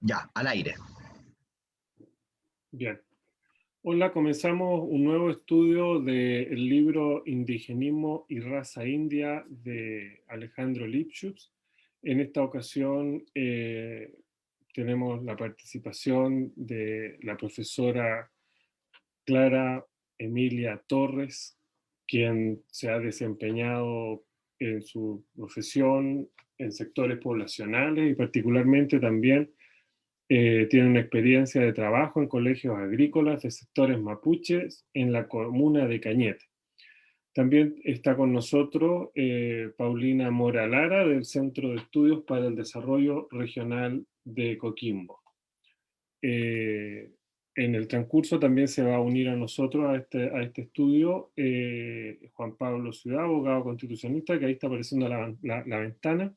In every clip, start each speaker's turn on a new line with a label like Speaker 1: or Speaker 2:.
Speaker 1: Ya, al aire.
Speaker 2: Bien. Hola, comenzamos un nuevo estudio del libro Indigenismo y raza india de Alejandro Lipschutz. En esta ocasión tenemos la participación de la profesora Clara Emilia Torres, quien se ha desempeñado en su profesión en sectores poblacionales y particularmente también tiene una experiencia de trabajo en colegios agrícolas de sectores mapuches en la comuna de Cañete. También está con nosotros Paulina Mora Lara del Centro de Estudios para el Desarrollo Regional de Coquimbo. Eh, en el transcurso también se va a unir a nosotros a este estudio Juan Pablo Ciudad, abogado constitucionalista, que ahí está apareciendo la ventana.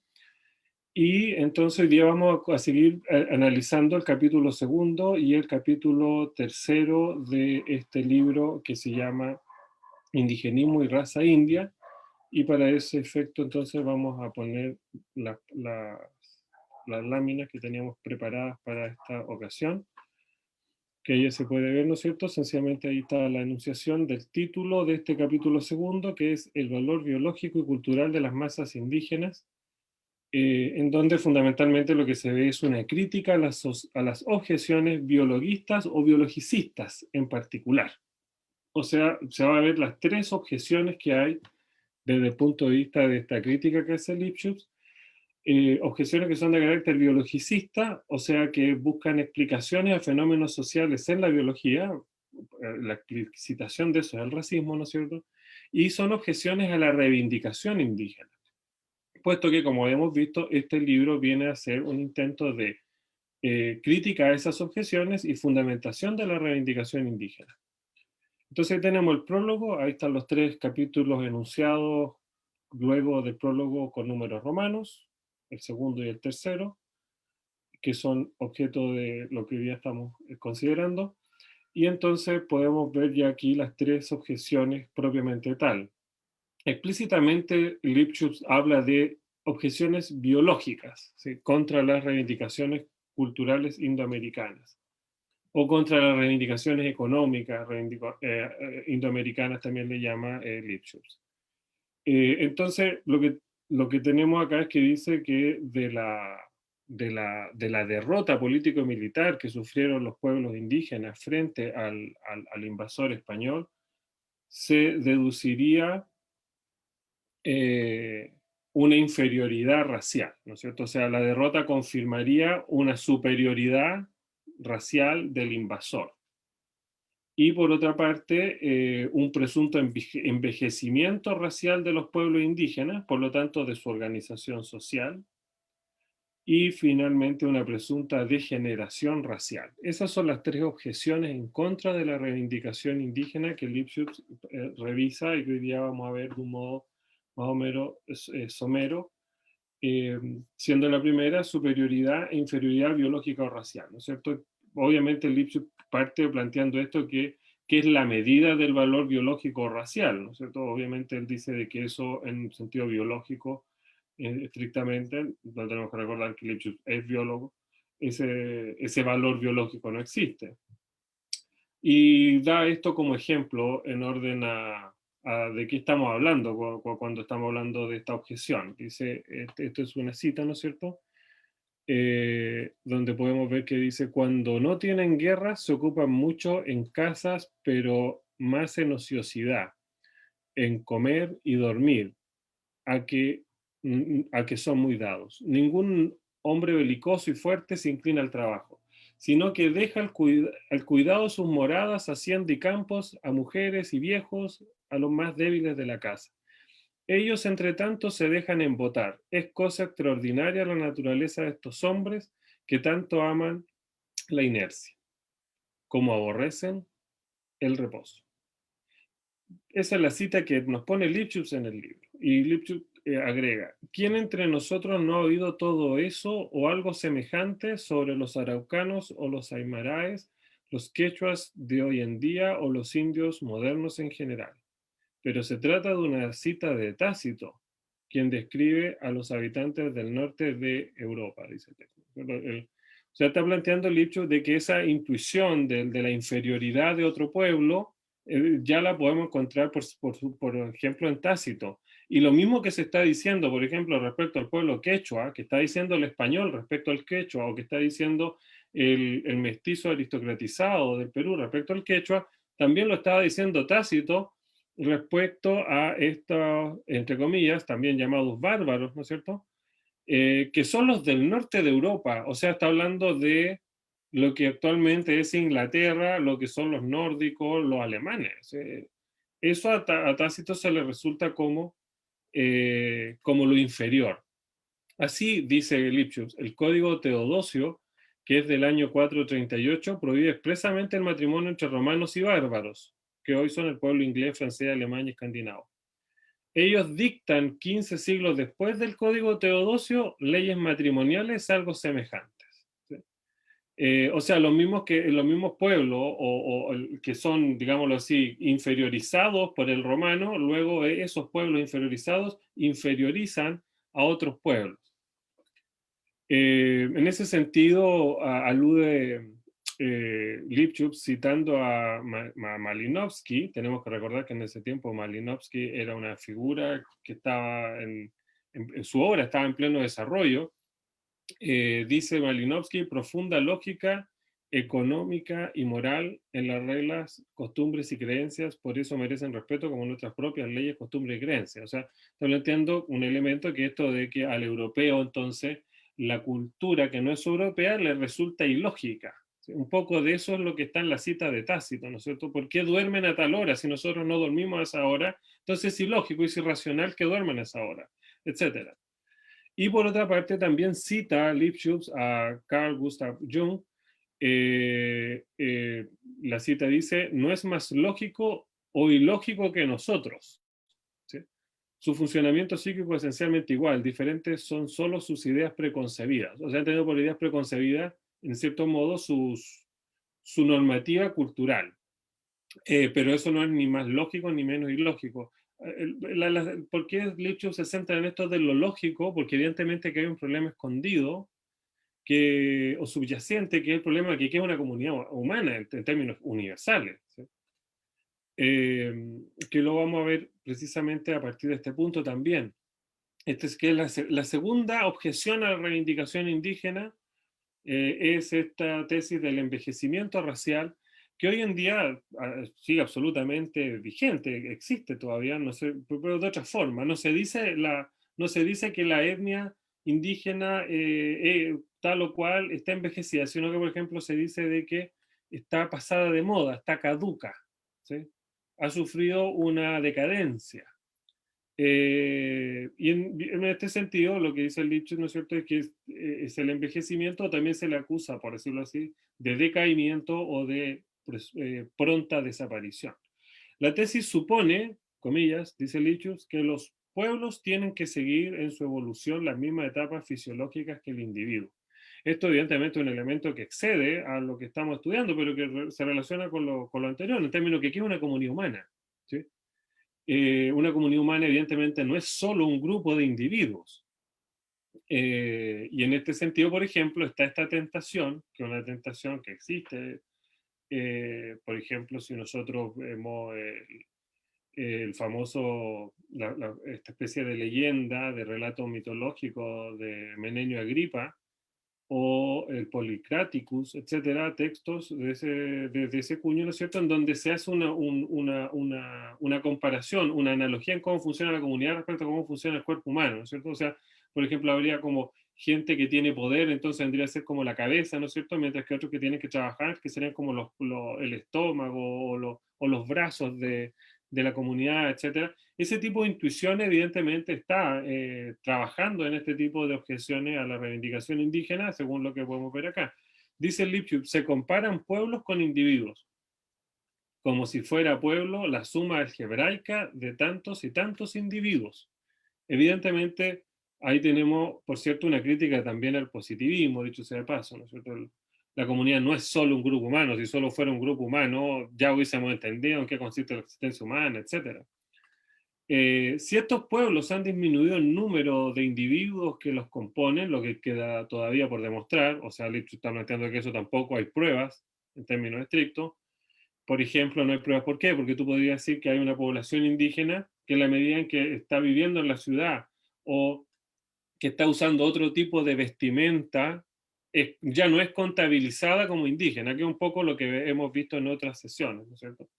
Speaker 2: Y entonces hoy día vamos a seguir analizando el capítulo segundo y el capítulo tercero de este libro que se llama Indigenismo y raza india. Y para ese efecto entonces vamos a poner las láminas que teníamos preparadas para esta ocasión, que ahí se puede ver, ¿no es cierto? Sencillamente ahí está la enunciación del título de este capítulo segundo, que es el valor biológico y cultural de las masas indígenas, en donde fundamentalmente lo que se ve es una crítica a las objeciones biologistas o biologicistas en particular. O sea, se va a ver las tres objeciones que hay desde el punto de vista de esta crítica que hace Lipschutz. Objeciones que son de carácter biologicista, o sea, que buscan explicaciones a fenómenos sociales en la biología, la explicitación de eso es el racismo, ¿no es cierto? Y son objeciones a la reivindicación indígena, puesto que, como hemos visto, este libro viene a ser un intento de crítica a esas objeciones y fundamentación de la reivindicación indígena. Entonces tenemos el prólogo, ahí están los tres capítulos enunciados luego del prólogo con números romanos, el segundo y el tercero, que son objeto de lo que hoy día estamos considerando, y entonces podemos ver ya aquí las tres objeciones propiamente tal. Explícitamente, Lipschutz habla de objeciones biológicas, ¿sí?, contra las reivindicaciones culturales indoamericanas, o contra las reivindicaciones económicas indoamericanas, también le llama Lipschutz. Entonces, lo que tenemos acá es que dice que de la derrota político-militar que sufrieron los pueblos indígenas frente al invasor español, se deduciría eh, una inferioridad racial, ¿no es cierto? O sea, la derrota confirmaría una superioridad racial del invasor. Y por otra parte, un presunto envejecimiento racial de los pueblos indígenas, por lo tanto de su organización social, y finalmente una presunta degeneración racial. Esas son las tres objeciones en contra de la reivindicación indígena que Lipschutz revisa y que hoy día vamos a ver de un modo más o menos somero, siendo la primera superioridad e inferioridad biológica o racial, ¿no es cierto? Obviamente Lipschutz parte planteando esto que es la medida del valor biológico o racial, ¿no es cierto? Obviamente él dice de que eso en un sentido biológico, estrictamente, no tenemos que recordar que Lipschutz es biólogo, ese valor biológico no existe. Y da esto como ejemplo en orden a de qué estamos hablando cuando estamos hablando de esta objeción. Dice, esto es una cita, ¿no es cierto? Donde podemos ver que dice, cuando no tienen guerra se ocupan mucho en casas, pero más en ociosidad, en comer y dormir, a que, a que son muy dados. Ningún hombre belicoso y fuerte se inclina al trabajo, sino que deja al cuidado sus moradas, hacienda y campos, a mujeres y viejos, a los más débiles de la casa. Ellos, entre tanto, se dejan embotar. Es cosa extraordinaria la naturaleza de estos hombres que tanto aman la inercia, como aborrecen el reposo. Esa es la cita que nos pone Lipschutz en el libro. Y Lipschutz agrega, ¿quién entre nosotros no ha oído todo eso o algo semejante sobre los araucanos o los aymaraes, los quechuas de hoy en día o los indios modernos en general? Pero se trata de una cita de Tácito, quien describe a los habitantes del norte de Europa, dice el texto. O sea, está planteando Lipschutz de que esa intuición de la inferioridad de otro pueblo ya la podemos encontrar, por ejemplo, en Tácito. Y lo mismo que se está diciendo, por ejemplo, respecto al pueblo quechua, que está diciendo el español respecto al quechua, o que está diciendo el mestizo aristocratizado del Perú respecto al quechua, también lo estaba diciendo Tácito respecto a estos, entre comillas, también llamados bárbaros, ¿no es cierto? Que son los del norte de Europa, o sea, está hablando de lo que actualmente es Inglaterra, lo que son los nórdicos, los alemanes. Eso a Tácito se le resulta como lo inferior. Así dice Lipschutz, el Código Teodosio, que es del año 438, prohíbe expresamente el matrimonio entre romanos y bárbaros, que hoy son el pueblo inglés, francés, alemán y escandinavo. Ellos dictan 15 siglos después del Código Teodosio leyes matrimoniales algo semejantes. ¿Sí? O sea, los mismos pueblos que son, digámoslo así, inferiorizados por el romano, luego esos pueblos inferiorizados inferiorizan a otros pueblos. En ese sentido, alude Lipschutz citando a Malinowski. Tenemos que recordar que en ese tiempo Malinowski era una figura que estaba en su obra estaba en pleno desarrollo. Dice Malinowski, profunda lógica económica y moral en las reglas, costumbres y creencias, por eso merecen respeto como nuestras propias leyes, costumbres y creencias. O sea, estoy planteando un elemento que esto de que al europeo entonces la cultura que no es europea le resulta ilógica. ¿Sí? Un poco de eso es lo que está en la cita de Tácito, ¿no es cierto? ¿Por qué duermen a tal hora si nosotros no dormimos a esa hora? Entonces es ilógico, es irracional que duerman a esa hora, etcétera. Y por otra parte también cita Lipschutz a Carl Gustav Jung. La cita dice, no es más lógico o ilógico que nosotros. ¿Sí? Su funcionamiento psíquico es esencialmente igual, diferentes son solo sus ideas preconcebidas. O sea, entendido por ideas preconcebidas, en cierto modo, su normativa cultural. Pero eso no es ni más lógico ni menos ilógico. ¿Por qué Lipschutz se centra en esto de lo lógico? Porque evidentemente que hay un problema escondido o subyacente, que es el problema de que es una comunidad humana en términos universales. ¿Sí? Que lo vamos a ver precisamente a partir de este punto también. Este es que la segunda objeción a la reivindicación indígena es esta tesis del envejecimiento racial, que hoy en día sigue absolutamente vigente, existe todavía, no sé, pero de otra forma. No se dice que la etnia indígena tal o cual está envejecida, sino que, por ejemplo, se dice de que está pasada de moda, está caduca, ¿sí? Ha sufrido una decadencia. Y en este sentido, lo que dice el dicho, ¿no es cierto?, es que es el envejecimiento, también se le acusa, por decirlo así, de decaimiento o de pronta desaparición. La tesis supone, comillas, dice Lichus, que los pueblos tienen que seguir en su evolución las mismas etapas fisiológicas que el individuo. Esto evidentemente es un elemento que excede a lo que estamos estudiando, pero que se relaciona con lo anterior, en términos de que es una comunidad humana. ¿Sí? Una comunidad humana evidentemente no es solo un grupo de individuos. Y en este sentido, por ejemplo, está esta tentación, que es una tentación que existe. Por ejemplo, si nosotros vemos el famoso, esta especie de leyenda, de relato mitológico de Menenio Agripa, o el Polycraticus, etcétera, textos de ese cuño, ¿no es cierto?, en donde se hace una comparación, una analogía en cómo funciona la comunidad respecto a cómo funciona el cuerpo humano, ¿no es cierto? O sea, por ejemplo, habría como gente que tiene poder, entonces vendría a ser como la cabeza, ¿no es cierto?, mientras que otros que tienen que trabajar, que serían como el estómago o los brazos de la comunidad, etcétera. Ese tipo de intuición evidentemente está trabajando en este tipo de objeciones a la reivindicación indígena, según lo que podemos ver acá. Dice Lipschutz, se comparan pueblos con individuos, como si fuera pueblo la suma algebraica de tantos y tantos individuos. Evidentemente, ahí tenemos, por cierto, una crítica también al positivismo, dicho sea de paso, ¿no es cierto? La comunidad no es solo un grupo humano, si solo fuera un grupo humano, ya hubiésemos entendido en qué consiste la existencia humana, etcétera. Ciertos pueblos han disminuido el número de individuos que los componen, lo que queda todavía por demostrar, o sea, Lipschitz está planteando que eso tampoco hay pruebas en términos estrictos. Por ejemplo, no hay pruebas. ¿Por qué? Porque tú podrías decir que hay una población indígena que en la medida en que está viviendo en la ciudad o que está usando otro tipo de vestimenta, ya no es contabilizada como indígena, que es un poco lo que hemos visto en otras sesiones, ¿no es cierto?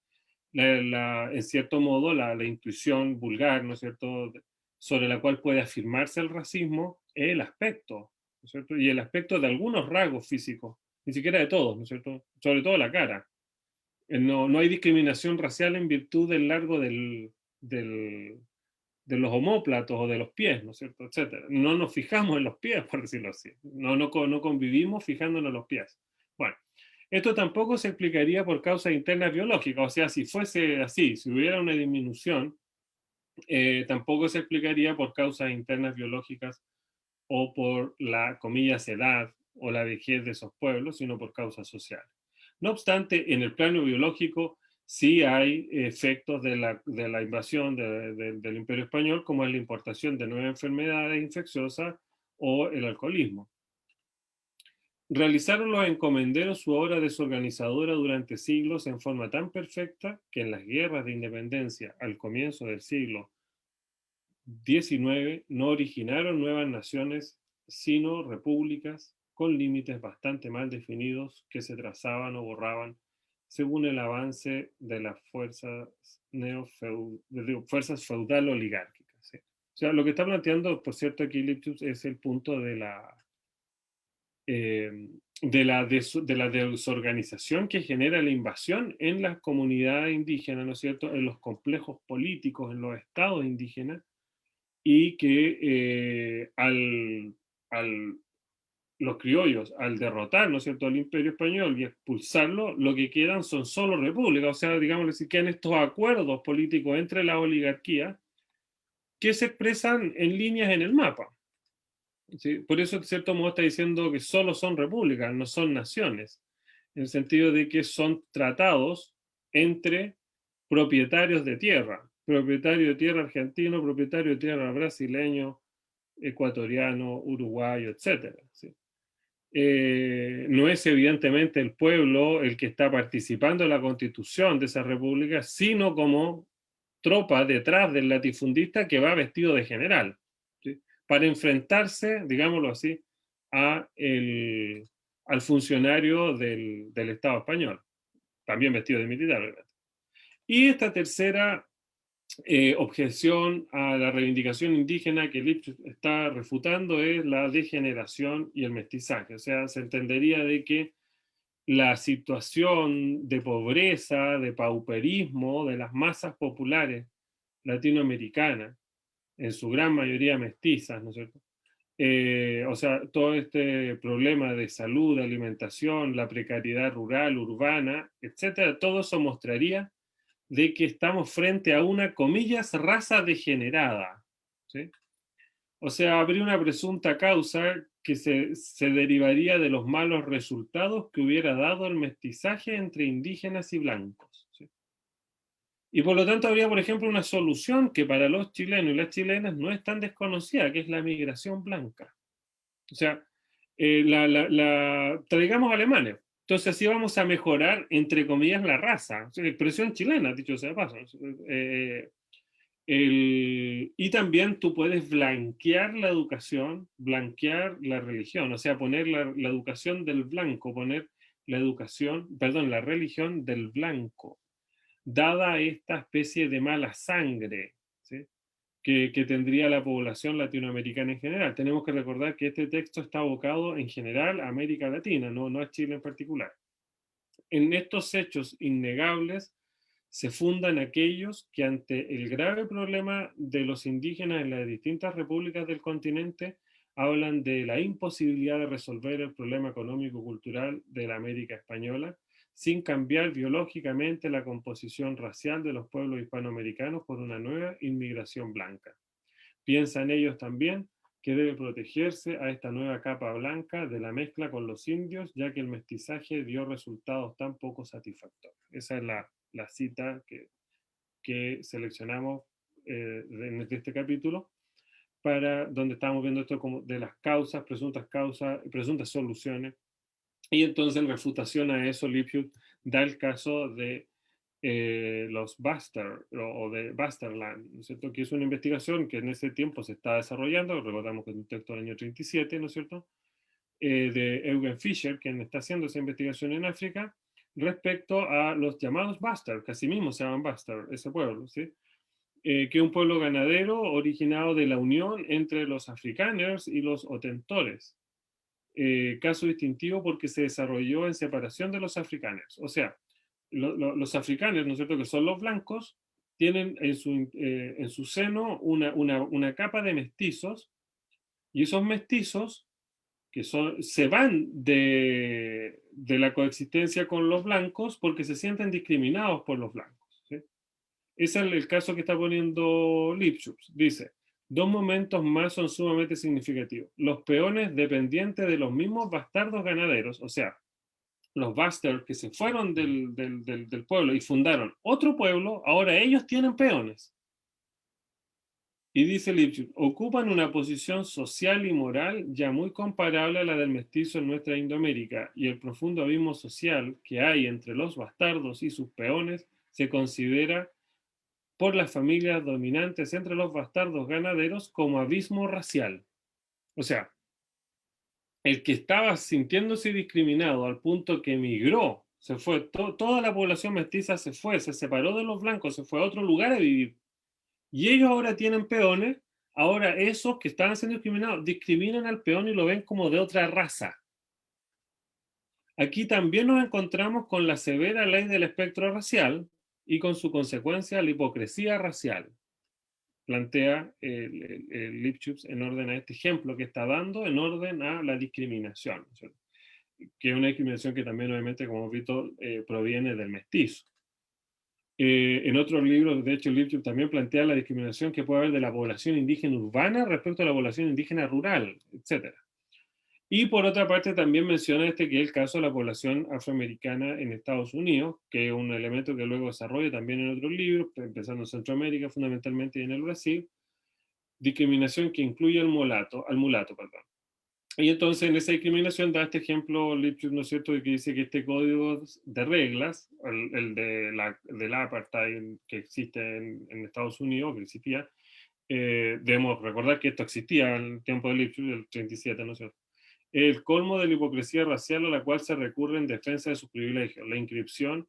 Speaker 2: En cierto modo, la intuición vulgar, ¿no es cierto?, sobre la cual puede afirmarse el racismo, es el aspecto, ¿no es cierto? Y el aspecto de algunos rasgos físicos, ni siquiera de todos, ¿no es cierto? Sobre todo la cara. No hay discriminación racial en virtud del largo del, de los omóplatos o de los pies, ¿no es cierto? Etcétera. No nos fijamos en los pies, por decirlo así. No convivimos fijándonos en los pies. Bueno, esto tampoco se explicaría por causas internas biológicas, o sea, si fuese así, si hubiera una disminución, tampoco se explicaría por causas internas biológicas o por la, comillas, edad o la vejez de esos pueblos, sino por causas sociales. No obstante, en el plano biológico sí hay efectos de la invasión del Imperio Español, como es la importación de nuevas enfermedades infecciosas o el alcoholismo. Realizaron los encomenderos su obra desorganizadora durante siglos en forma tan perfecta que en las guerras de independencia al comienzo del siglo XIX no originaron nuevas naciones, sino repúblicas con límites bastante mal definidos que se trazaban o borraban según el avance de las fuerzas feudal-oligárquicas. ¿Sí? O sea, lo que está planteando, por cierto, aquí Lipschitz es el punto de la desorganización que genera la invasión en las comunidades indígenas, ¿no es cierto?, en los complejos políticos, en los estados indígenas, y que los criollos, al derrotar, ¿no es cierto?, al Imperio Español y expulsarlo, lo que quedan son solo repúblicas, o sea, digamos, que quedan estos acuerdos políticos entre la oligarquía que se expresan en líneas en el mapa. ¿Sí? Por eso, de cierto modo, está diciendo que solo son repúblicas, no son naciones, en el sentido de que son tratados entre propietarios de tierra, propietario de tierra argentino, propietario de tierra brasileño, ecuatoriano, uruguayo, etcétera. ¿Sí? No es evidentemente el pueblo el que está participando en la constitución de esa república, sino como tropa detrás del latifundista que va vestido de general, ¿sí?, para enfrentarse, digámoslo así, al funcionario del Estado español, también vestido de militar, ¿verdad? Y esta tercera objeción a la reivindicación indígena que Lipschitz está refutando es la degeneración y el mestizaje. O sea, se entendería de que la situación de pobreza, de pauperismo de las masas populares latinoamericanas, en su gran mayoría mestizas, ¿no es cierto? O sea, todo este problema de salud, de alimentación, la precariedad rural, urbana, etcétera, todo eso mostraría de que estamos frente a una, comillas, raza degenerada, ¿sí? O sea, habría una presunta causa que se derivaría de los malos resultados que hubiera dado el mestizaje entre indígenas y blancos, ¿sí? Y por lo tanto habría, por ejemplo, una solución que para los chilenos y las chilenas no es tan desconocida, que es la migración blanca. O sea, traigamos alemanes. Entonces así vamos a mejorar, entre comillas, la raza. O sea, expresión chilena, dicho sea de paso. Y también tú puedes blanquear la educación, blanquear la religión, o sea, poner la educación del blanco, poner la educación, perdón, la religión del blanco, dada esta especie de mala sangre, ¿sí?, que tendría la población latinoamericana en general. Tenemos que recordar que este texto está abocado en general a América Latina, no a Chile en particular. En estos hechos innegables se fundan aquellos que ante el grave problema de los indígenas en las distintas repúblicas del continente hablan de la imposibilidad de resolver el problema económico-cultural de la América española sin cambiar biológicamente la composición racial de los pueblos hispanoamericanos por una nueva inmigración blanca. Piensan ellos también que debe protegerse a esta nueva capa blanca de la mezcla con los indios, ya que el mestizaje dio resultados tan poco satisfactorios. Esa es la cita que seleccionamos de este capítulo, para donde estamos viendo esto como de las causas, presuntas soluciones. Y entonces en refutación a eso, Lipschutz da el caso de los Bastard o de Bastardland, ¿no es cierto? Que es una investigación que en ese tiempo se está desarrollando, recordamos que es un texto del año 37, ¿no es cierto? De Eugen Fischer, quien está haciendo esa investigación en África, respecto a los llamados Bastard, que así mismo se llaman Bastard, ese pueblo, ¿sí? Que es un pueblo ganadero originado de la unión entre los afrikaners y los otentores. Caso distintivo porque se desarrolló en separación de los afrikaners. O sea, los afrikaners, ¿no es cierto?, que son los blancos, tienen en su seno una capa de mestizos, y esos mestizos se van de la coexistencia con los blancos porque se sienten discriminados por los blancos, ¿sí? Ese es el caso que está poniendo Lipschutz. Dice, dos momentos más son sumamente significativos. Los peones dependientes de los mismos bastardos ganaderos, o sea, los bastards que se fueron del pueblo y fundaron otro pueblo, ahora ellos tienen peones. Y dice Lipschutz, ocupan una posición social y moral ya muy comparable a la del mestizo en nuestra Indoamérica, y el profundo abismo social que hay entre los bastardos y sus peones se considera por las familias dominantes entre los bastardos ganaderos como abismo racial. O sea, el que estaba sintiéndose discriminado al punto que emigró, se fue, toda la población mestiza se fue, se separó de los blancos, se fue a otro lugar a vivir. Y ellos ahora tienen peones, ahora esos que estaban siendo discriminados discriminan al peón y lo ven como de otra raza. Aquí también nos encontramos con la severa ley del espectro racial y con su consecuencia la hipocresía racial. Plantea el Lipschutz en orden a este ejemplo que está dando, en orden a la discriminación, ¿cierto? Que es una discriminación que también obviamente, como hemos visto, proviene del mestizo. En otros libros, de hecho, Lipschutz también plantea la discriminación que puede haber de la población indígena urbana respecto a la población indígena rural, etc. Y por otra parte también menciona que es el caso de la población afroamericana en Estados Unidos, que es un elemento que luego desarrolla también en otros libros, empezando en Centroamérica fundamentalmente y en el Brasil, discriminación que incluye al mulato, perdón. Y entonces en esa discriminación da este ejemplo Lipschutz, ¿no es cierto?, que dice que este código de reglas, el del apartheid que existe en Estados Unidos, que existía, debemos recordar que esto existía en el tiempo de Lipschutz, el 37, ¿no es cierto? El colmo de la hipocresía racial a la cual se recurre en defensa de sus privilegios, la inscripción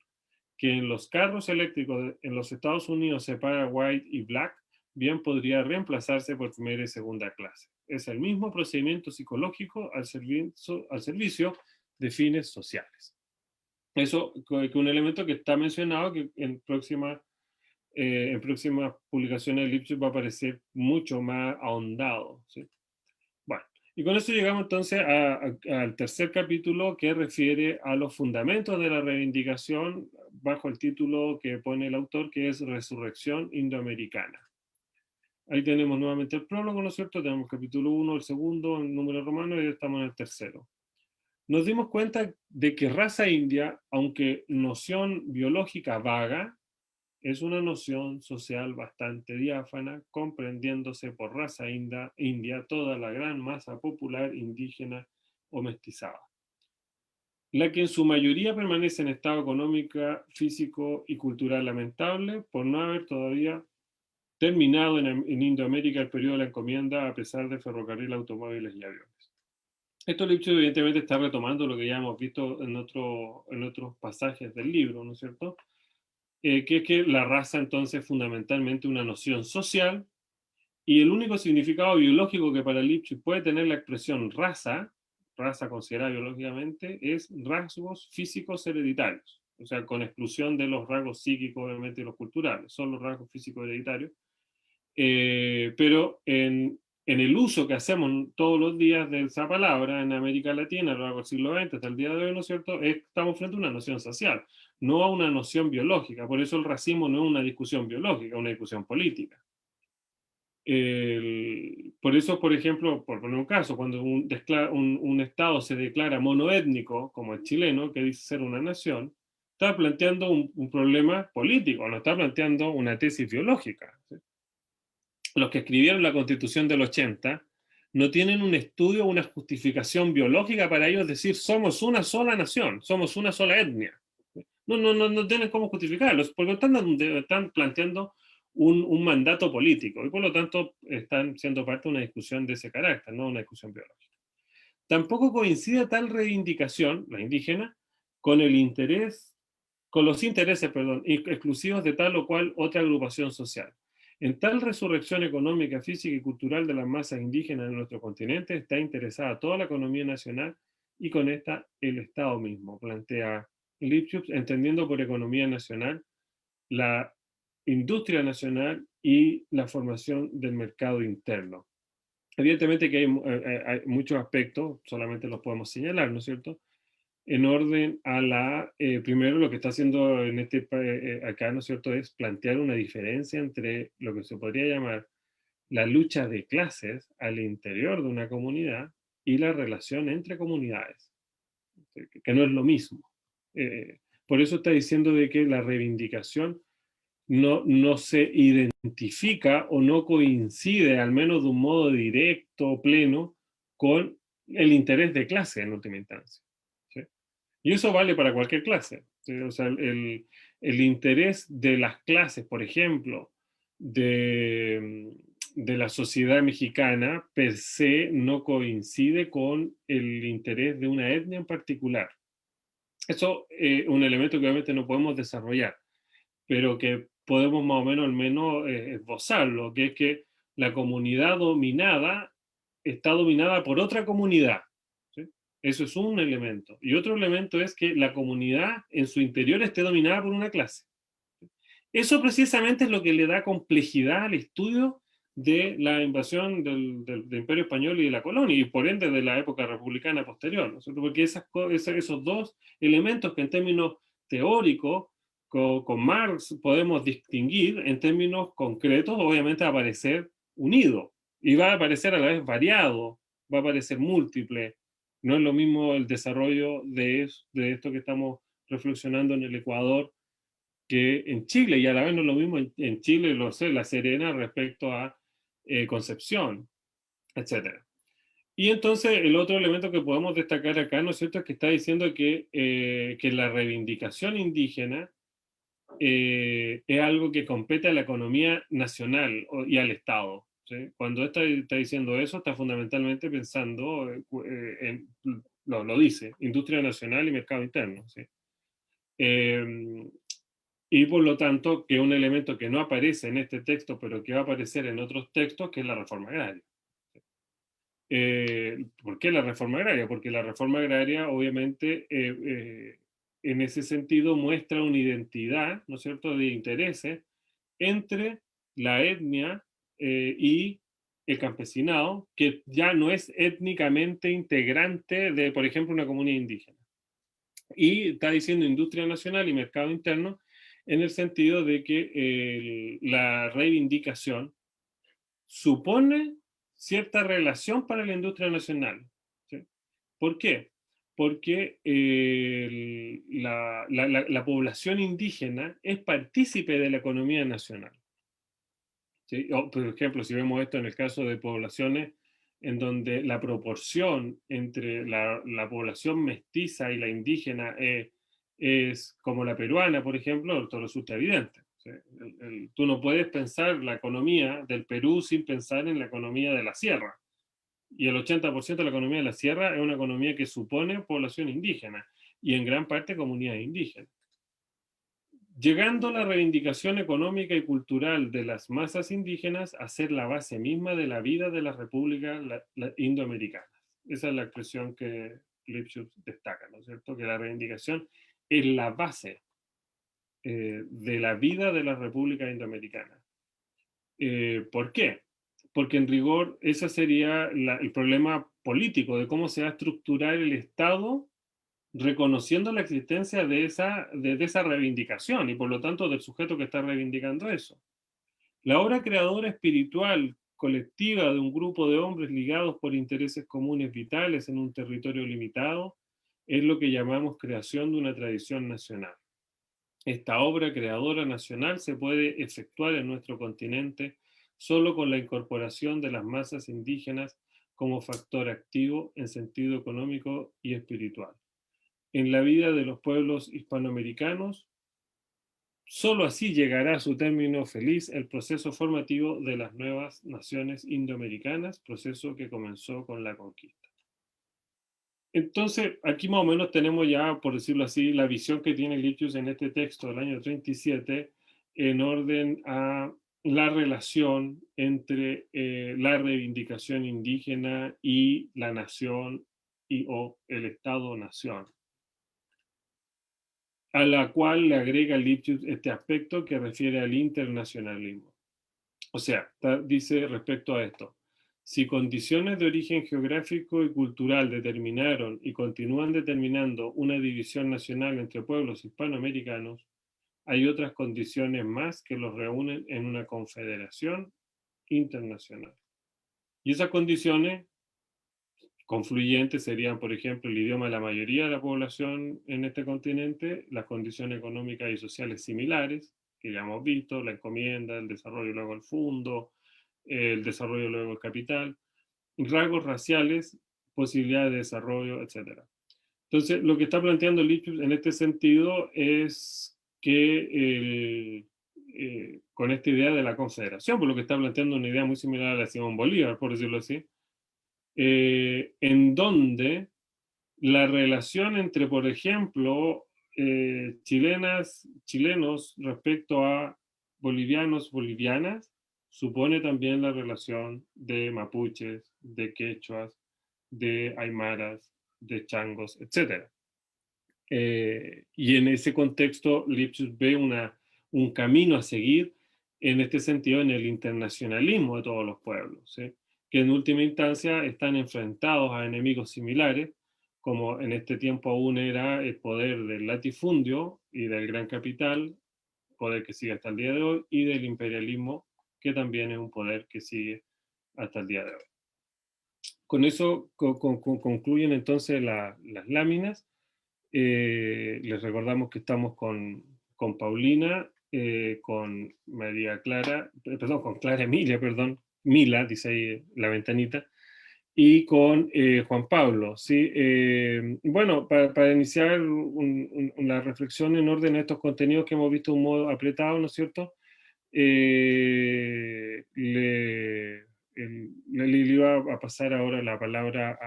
Speaker 2: que en los carros eléctricos en los Estados Unidos se paga white y black, bien podría reemplazarse por primera y segunda clase. Es el mismo procedimiento psicológico al servicio de fines sociales. Eso es un elemento que está mencionado que en próximas publicaciones de Lipschutz va a aparecer mucho más ahondado, ¿sí? Bueno, y con eso llegamos entonces al tercer capítulo que refiere a los fundamentos de la reivindicación bajo el título que pone el autor, que es Resurrección Indoamericana. Ahí tenemos nuevamente el prólogo, ¿no es cierto? Tenemos el capítulo 1, el segundo, en número romano, y estamos en el tercero. Nos dimos cuenta de que raza india, aunque noción biológica vaga, es una noción social bastante diáfana, comprendiéndose por raza india toda la gran masa popular indígena o mestizada, la que en su mayoría permanece en estado económico, físico y cultural lamentable por no haber todavía terminado en Indoamérica el periodo de la encomienda a pesar de ferrocarril, automóviles y aviones. Esto Lipschutz evidentemente está retomando lo que ya hemos visto en otros pasajes del libro, ¿no es cierto? Que es que la raza entonces es fundamentalmente una noción social y el único significado biológico que para Lipschutz puede tener la expresión raza considerada biológicamente, es rasgos físicos hereditarios, o sea, con exclusión de los rasgos psíquicos obviamente y los culturales, son los rasgos físicos hereditarios, pero en el uso que hacemos todos los días de esa palabra en América Latina a lo largo del siglo XX hasta el día de hoy, ¿no es cierto?, estamos frente a una noción social, no a una noción biológica. Por eso el racismo no es una discusión biológica, es una discusión política. Por eso, por ejemplo, por poner un caso, cuando un Estado se declara monoétnico, como el chileno, que dice ser una nación, está planteando un problema político, no está planteando una tesis biológica, ¿sí? los que escribieron la Constitución del 80 no tienen un estudio o una justificación biológica para ellos decir somos una sola nación, somos una sola etnia. No tienen cómo justificarlo, porque están planteando un mandato político y por lo tanto están siendo parte de una discusión de ese carácter, no una discusión biológica. Tampoco coincide tal reivindicación, la indígena, con el interés, con los intereses, perdón, exclusivos de tal o cual otra agrupación social. En tal resurrección económica, física y cultural de las masas indígenas en nuestro continente está interesada toda la economía nacional y con esta el Estado mismo, plantea Lipschutz, entendiendo por economía nacional la industria nacional y la formación del mercado interno. Evidentemente que hay muchos aspectos, solamente los podemos señalar, ¿no es cierto? En orden a primero lo que está haciendo en acá, ¿no es cierto?, es plantear una diferencia entre lo que se podría llamar la lucha de clases al interior de una comunidad y la relación entre comunidades, que no es lo mismo. Por eso está diciendo de que la reivindicación no se identifica o no coincide, al menos de un modo directo o pleno, con el interés de clase en última instancia. ¿Sí? Y eso vale para cualquier clase. ¿Sí? O sea, el interés de las clases, por ejemplo, de la sociedad mexicana, per se, no coincide con el interés de una etnia en particular. Eso es un elemento que obviamente no podemos desarrollar, pero que podemos más o menos al menos esbozarlo, que es que la comunidad dominada está dominada por otra comunidad. ¿Sí? Eso es un elemento. Y otro elemento es que la comunidad en su interior esté dominada por una clase. Eso precisamente es lo que le da complejidad al estudio de la invasión del Imperio Español y de la colonia, y por ende de la época republicana posterior, ¿no? Porque esos dos elementos que en términos teóricos con Marx podemos distinguir, en términos concretos obviamente va a aparecer unido, y va a aparecer a la vez variado, va a aparecer múltiple. No es lo mismo el desarrollo de esto que estamos reflexionando en el Ecuador que en Chile, y a la vez no es lo mismo en Chile, lo sé, La Serena respecto a Concepción, etcétera. Y entonces el otro elemento que podemos destacar acá, ¿no es cierto?, es que está diciendo que la reivindicación indígena es algo que compete a la economía nacional y al Estado. ¿Sí? Cuando está diciendo eso, está fundamentalmente pensando, lo dice, industria nacional y mercado interno. ¿Sí? Eh, y por lo tanto, que un elemento que no aparece en este texto, pero que va a aparecer en otros textos, que es la reforma agraria. ¿Por qué la reforma agraria? Porque la reforma agraria, obviamente, en ese sentido, muestra una identidad, ¿no es cierto?, de intereses entre la etnia y el campesinado, que ya no es étnicamente integrante de, por ejemplo, una comunidad indígena. Y está diciendo industria nacional y mercado interno en el sentido de que la reivindicación supone cierta relación para la industria nacional. ¿Sí? ¿Por qué? Porque la población indígena es partícipe de la economía nacional. ¿Sí? O, por ejemplo, si vemos esto en el caso de poblaciones en donde la proporción entre la población mestiza y la indígena es como la peruana, por ejemplo, esto resulta evidente. ¿Sí? Tú no puedes pensar la economía del Perú sin pensar en la economía de la sierra. Y el 80% de la economía de la sierra es una economía que supone población indígena y en gran parte comunidades indígenas. Llegando la reivindicación económica y cultural de las masas indígenas a ser la base misma de la vida de las repúblicas indoamericanas. Esa es la expresión que Lipschutz destaca, ¿no es cierto? Que la reivindicación es la base de la vida de las repúblicas indoamericanas. ¿Por qué? Porque en rigor ese sería el problema político de cómo se va a estructurar el Estado reconociendo la existencia de esa reivindicación y por lo tanto del sujeto que está reivindicando eso. La obra creadora espiritual colectiva de un grupo de hombres ligados por intereses comunes vitales en un territorio limitado es lo que llamamos creación de una tradición nacional. Esta obra creadora nacional se puede efectuar en nuestro continente solo con la incorporación de las masas indígenas como factor activo en sentido económico y espiritual. En la vida de los pueblos hispanoamericanos, solo así llegará a su término feliz el proceso formativo de las nuevas naciones indoamericanas, proceso que comenzó con la conquista. Entonces, aquí más o menos tenemos ya, por decirlo así, la visión que tiene Lipschutz en este texto del año 37 en orden a la relación entre la reivindicación indígena y la nación o el Estado-nación, a la cual le agrega Lipschutz este aspecto que refiere al internacionalismo. O sea, dice respecto a esto: si condiciones de origen geográfico y cultural determinaron y continúan determinando una división nacional entre pueblos hispanoamericanos, hay otras condiciones más que los reúnen en una confederación internacional. Y esas condiciones confluyentes serían, por ejemplo, el idioma de la mayoría de la población en este continente, las condiciones económicas y sociales similares, que ya hemos visto, la encomienda, el desarrollo luego el fondo, el desarrollo luego el capital, rasgos raciales, posibilidades de desarrollo, etc. Entonces, lo que está planteando Lipschutz en este sentido es que con esta idea de la confederación, por lo que está planteando una idea muy similar a la de Simón Bolívar, por decirlo así, en donde la relación entre, por ejemplo, chilenos respecto a bolivianos, bolivianas, supone también la relación de mapuches, de quechuas, de aymaras, de changos, etc. Y en ese contexto, Lipschutz ve un camino a seguir en este sentido en el internacionalismo de todos los pueblos, ¿sí? Que en última instancia están enfrentados a enemigos similares, como en este tiempo aún era el poder del latifundio y del gran capital, poder que sigue hasta el día de hoy, y del imperialismo, que también es un poder que sigue hasta el día de hoy. Con eso concluyen entonces las láminas. Les recordamos que estamos con Paulina, con María Clara, perdón, con Clara Emilia, perdón, Mila, dice ahí la ventanita, y con Juan Pablo, ¿sí? Bueno, para iniciar la reflexión en orden a estos contenidos que hemos visto de un modo apretado, ¿no es cierto? Le iba a pasar ahora la palabra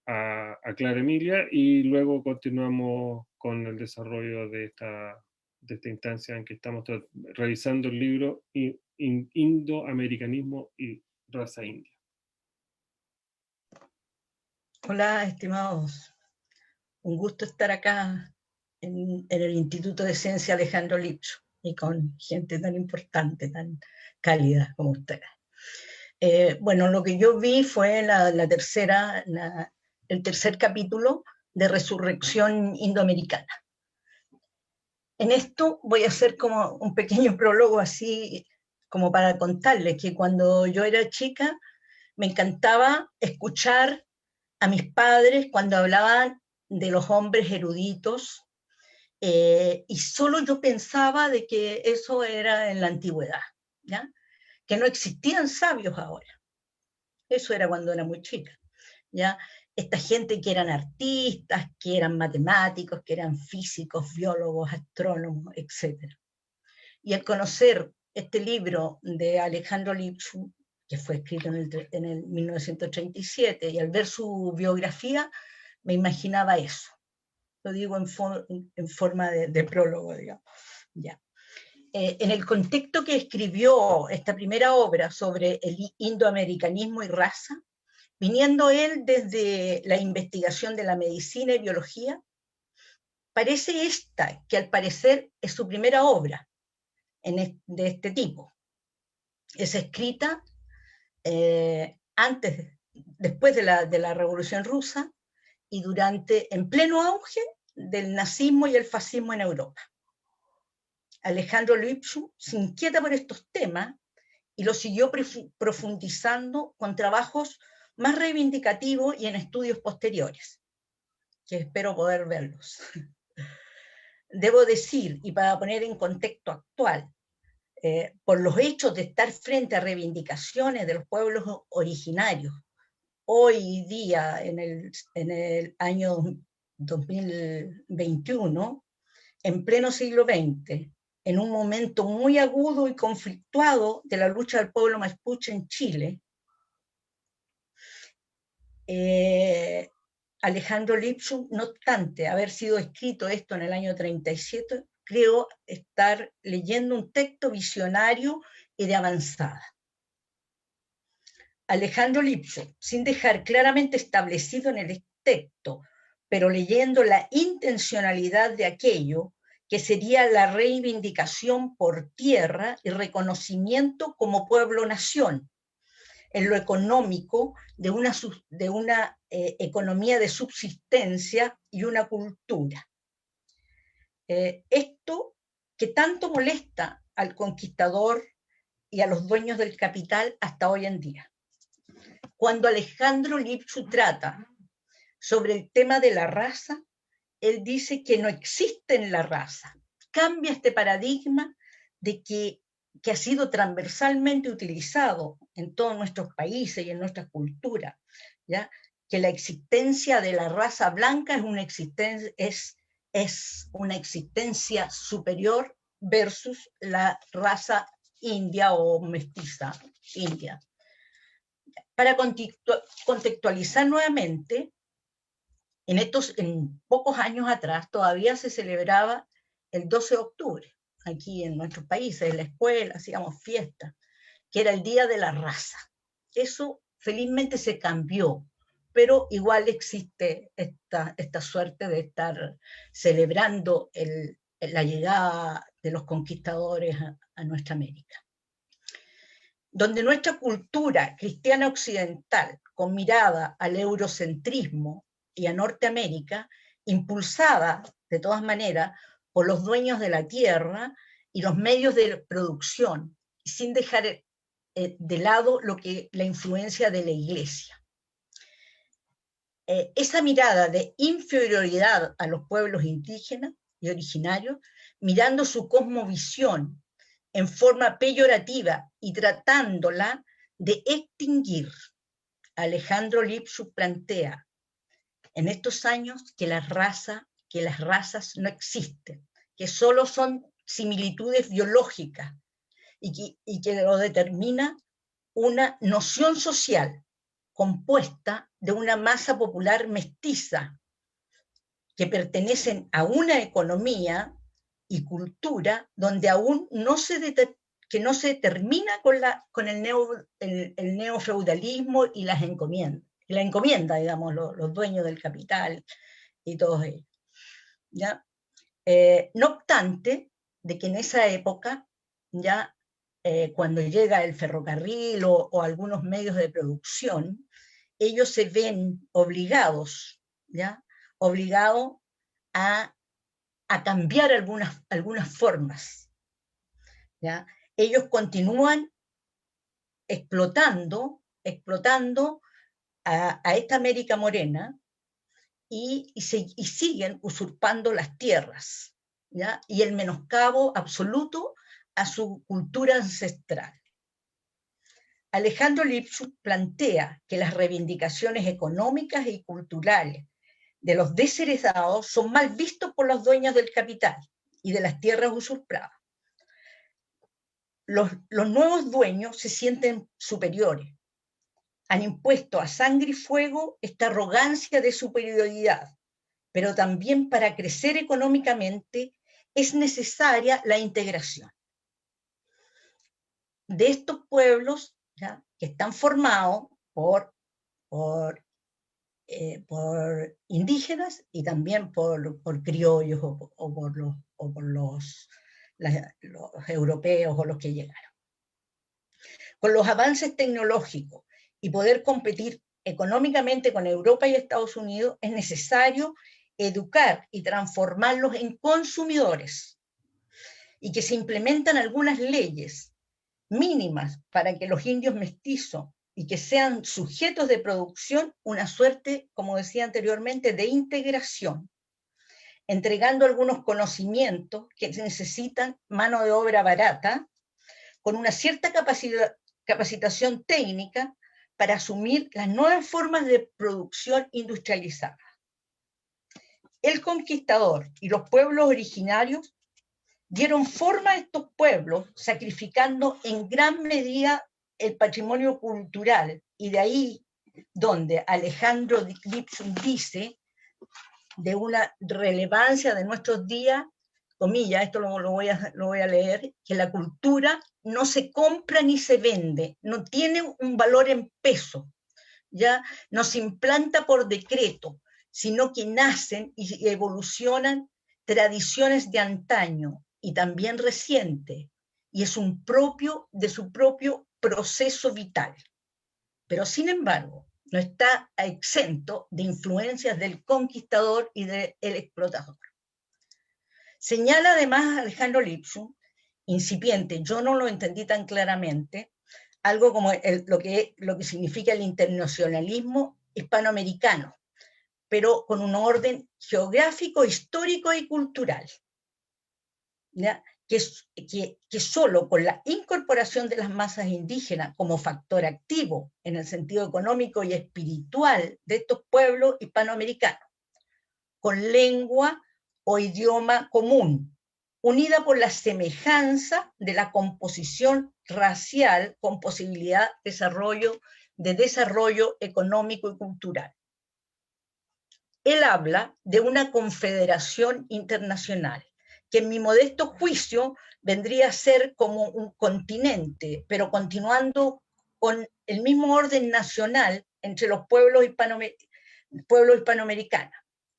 Speaker 2: a Clara Emilia y luego continuamos con el desarrollo de esta instancia en que estamos revisando el libro Indoamericanismo y raza india.
Speaker 1: Hola, estimados. Un gusto estar acá en el Instituto de Ciencia Alejandro Lipschutz y con gente tan importante, tan cálida como ustedes. Bueno, lo que yo vi fue el tercer capítulo de Resurrección Indoamericana. En esto voy a hacer como un pequeño prólogo así como para contarles que cuando yo era chica me encantaba escuchar a mis padres cuando hablaban de los hombres eruditos, y solo yo pensaba de que eso era en la antigüedad, ¿ya? Que no existían sabios ahora. Eso era cuando era muy chica, ¿ya? Esta gente que eran artistas, que eran matemáticos, que eran físicos, biólogos, astrónomos, etc. Y al conocer este libro de Alejandro Lipschutz, que fue escrito en el 1937, y al ver su biografía, me imaginaba eso. Lo digo en forma de prólogo, digamos. Ya. En el contexto que escribió esta primera obra sobre el indoamericanismo y raza, viniendo él desde la investigación de la medicina y biología, parece esta, que al parecer es su primera obra de este tipo. Es escrita después de la Revolución Rusa y en pleno auge del nazismo y el fascismo en Europa. Alejandro Lipschutz se inquieta por estos temas y lo siguió profundizando con trabajos más reivindicativos y en estudios posteriores, que espero poder verlos. Debo decir, y para poner en contexto actual, por los hechos de estar frente a reivindicaciones de los pueblos originarios, hoy día, en el año 2021, en pleno siglo XX, en un momento muy agudo y conflictuado de la lucha del pueblo mapuche en Chile, Alejandro Lipschutz, no obstante haber sido escrito esto en el año 37, creo estar leyendo un texto visionario y de avanzada. Alejandro Lipschutz, sin dejar claramente establecido en el texto, pero leyendo la intencionalidad de aquello, que sería la reivindicación por tierra y reconocimiento como pueblo-nación, en lo económico de una economía de subsistencia y una cultura. Esto que tanto molesta al conquistador y a los dueños del capital hasta hoy en día. Cuando Alejandro Lipschutz trata sobre el tema de la raza, él dice que no existe en la raza. Cambia este paradigma de que ha sido transversalmente utilizado en todos nuestros países y en nuestra cultura, ¿ya? Que la existencia de la raza blanca es una existencia superior versus la raza india o mestiza india. Para contextualizar nuevamente, en pocos años atrás todavía se celebraba el 12 de octubre, aquí en nuestros países, en la escuela, hacíamos fiestas, que era el Día de la Raza. Eso felizmente se cambió, pero igual existe esta suerte de estar celebrando la llegada de los conquistadores a nuestra América. Donde nuestra cultura cristiana occidental, con mirada al eurocentrismo y a Norteamérica, impulsada de todas maneras por los dueños de la tierra y los medios de producción, sin dejar de lado la influencia de la Iglesia. Esa mirada de inferioridad a los pueblos indígenas y originarios, mirando su cosmovisión en forma peyorativa y tratándola de extinguir. Alejandro Lipschutz plantea en estos años que las razas no existen, que solo son similitudes biológicas y que lo determina una noción social compuesta de una masa popular mestiza que pertenecen a una economía y cultura donde aún no se termina con el neofeudalismo y las encomiendas. La encomienda, digamos, los dueños del capital y todos ellos. ¿Ya? No obstante, de que en esa época, ya cuando llega el ferrocarril o algunos medios de producción, ellos se ven obligados, ¿ya? Obligados a cambiar algunas formas, ¿ya? Ellos continúan explotando a esta América morena y siguen usurpando las tierras, ¿ya? Y el menoscabo absoluto a su cultura ancestral. Alejandro Lipschutz plantea que las reivindicaciones económicas y culturales de los desheredados son mal vistos por los dueños del capital y de las tierras usurpadas. Los nuevos dueños se sienten superiores. Han impuesto a sangre y fuego esta arrogancia de superioridad, pero también para crecer económicamente es necesaria la integración de estos pueblos, ¿ya? Que están formados por indígenas y también por criollos o por los europeos o los que llegaron. Con los avances tecnológicos y poder competir económicamente con Europa y Estados Unidos, es necesario educar y transformarlos en consumidores y que se implementan algunas leyes mínimas para que los indios mestizos y que sean sujetos de producción, una suerte, como decía anteriormente, de integración, entregando algunos conocimientos que necesitan mano de obra barata con una cierta capacitación técnica para asumir las nuevas formas de producción industrializada. El conquistador y los pueblos originarios dieron forma a estos pueblos, sacrificando en gran medida el patrimonio cultural, y de ahí donde Alejandro Lipshutz dice de una relevancia de nuestros días, comillas, esto lo voy a leer, que la cultura no se compra ni se vende, no tiene un valor en peso, ya no se implanta por decreto, sino que nacen y evolucionan tradiciones de antaño y también reciente, y es de su propio proceso vital. Pero sin embargo, no está exento de influencias del conquistador y del explotador. Señala además Alejandro Lipshutz, incipiente, yo no lo entendí tan claramente, algo como lo que significa el internacionalismo hispanoamericano, pero con un orden geográfico, histórico y cultural, ¿ya? Que solo con la incorporación de las masas indígenas como factor activo en el sentido económico y espiritual de estos pueblos hispanoamericanos, con lengua o idioma común, unida por la semejanza de la composición racial con posibilidad de desarrollo económico y cultural. Él habla de una confederación internacional, que en mi modesto juicio vendría a ser como un continente, pero continuando con el mismo orden nacional entre los pueblos hispanoamericanos.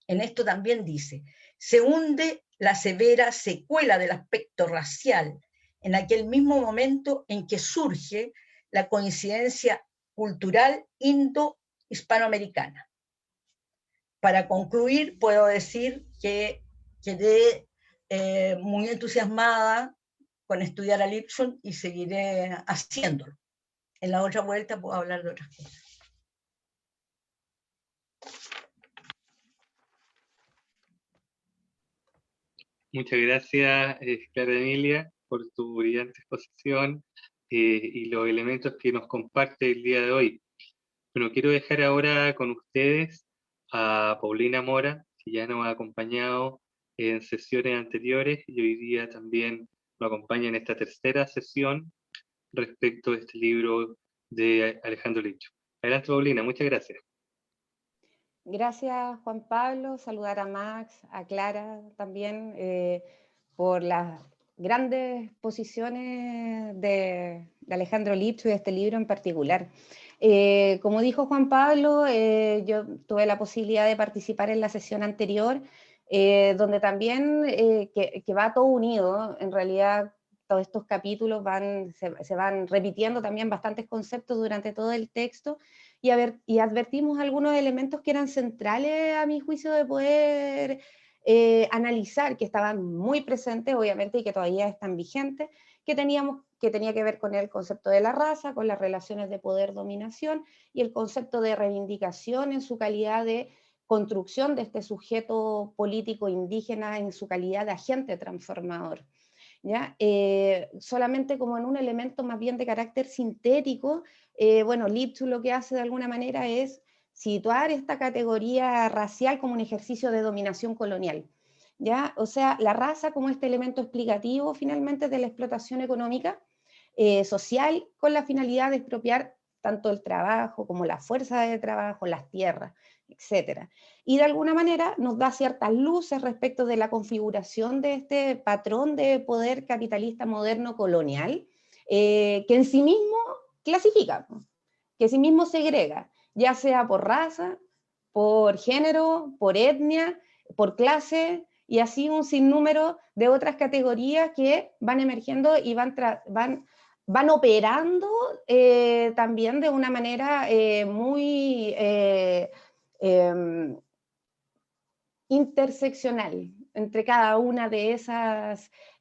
Speaker 1: En esto también dice, se hunde la severa secuela del aspecto racial en aquel mismo momento en que surge la coincidencia cultural indo-hispanoamericana. Para concluir, puedo decir que quedé muy entusiasmada con estudiar a Lipshutz y seguiré haciéndolo. En la otra vuelta puedo hablar de otras cosas.
Speaker 3: Muchas gracias, Clara Emilia, por tu brillante exposición y los elementos que nos comparte el día de hoy. Bueno, quiero dejar ahora con ustedes a Paulina Mora, que ya nos ha acompañado en sesiones anteriores y hoy día también nos acompaña en esta tercera sesión respecto a este libro de Alejandro Lipshutz. Adelante, Paulina, muchas gracias.
Speaker 4: Gracias, Juan Pablo. Saludar a Max, a Clara también, por las grandes posiciones de Alejandro Lipshutz y de este libro en particular. Como dijo Juan Pablo, yo tuve la posibilidad de participar en la sesión anterior, donde también, que va todo unido, en realidad todos estos capítulos se van repitiendo también bastantes conceptos durante todo el texto, y advertimos algunos elementos que eran centrales a mi juicio de poder analizar, que estaban muy presentes obviamente y que todavía están vigentes, que tenía que ver con el concepto de la raza, con las relaciones de poder-dominación y el concepto de reivindicación en su calidad de construcción de este sujeto político indígena en su calidad de agente transformador. ¿Ya? Solamente como en un elemento más bien de carácter sintético, bueno, Lipshutz lo que hace de alguna manera es situar esta categoría racial como un ejercicio de dominación colonial, ¿ya? O sea, la raza como este elemento explicativo finalmente de la explotación económica, social, con la finalidad de expropiar tanto el trabajo como la fuerza de trabajo, las tierras, etcétera. Y de alguna manera nos da ciertas luces respecto de la configuración de este patrón de poder capitalista moderno colonial, que en sí mismo clasifica, que en sí mismo segrega, ya sea por raza, por género, por etnia, por clase, y así un sinnúmero de otras categorías que van emergiendo y van operando también de una manera muy interseccional entre cada una de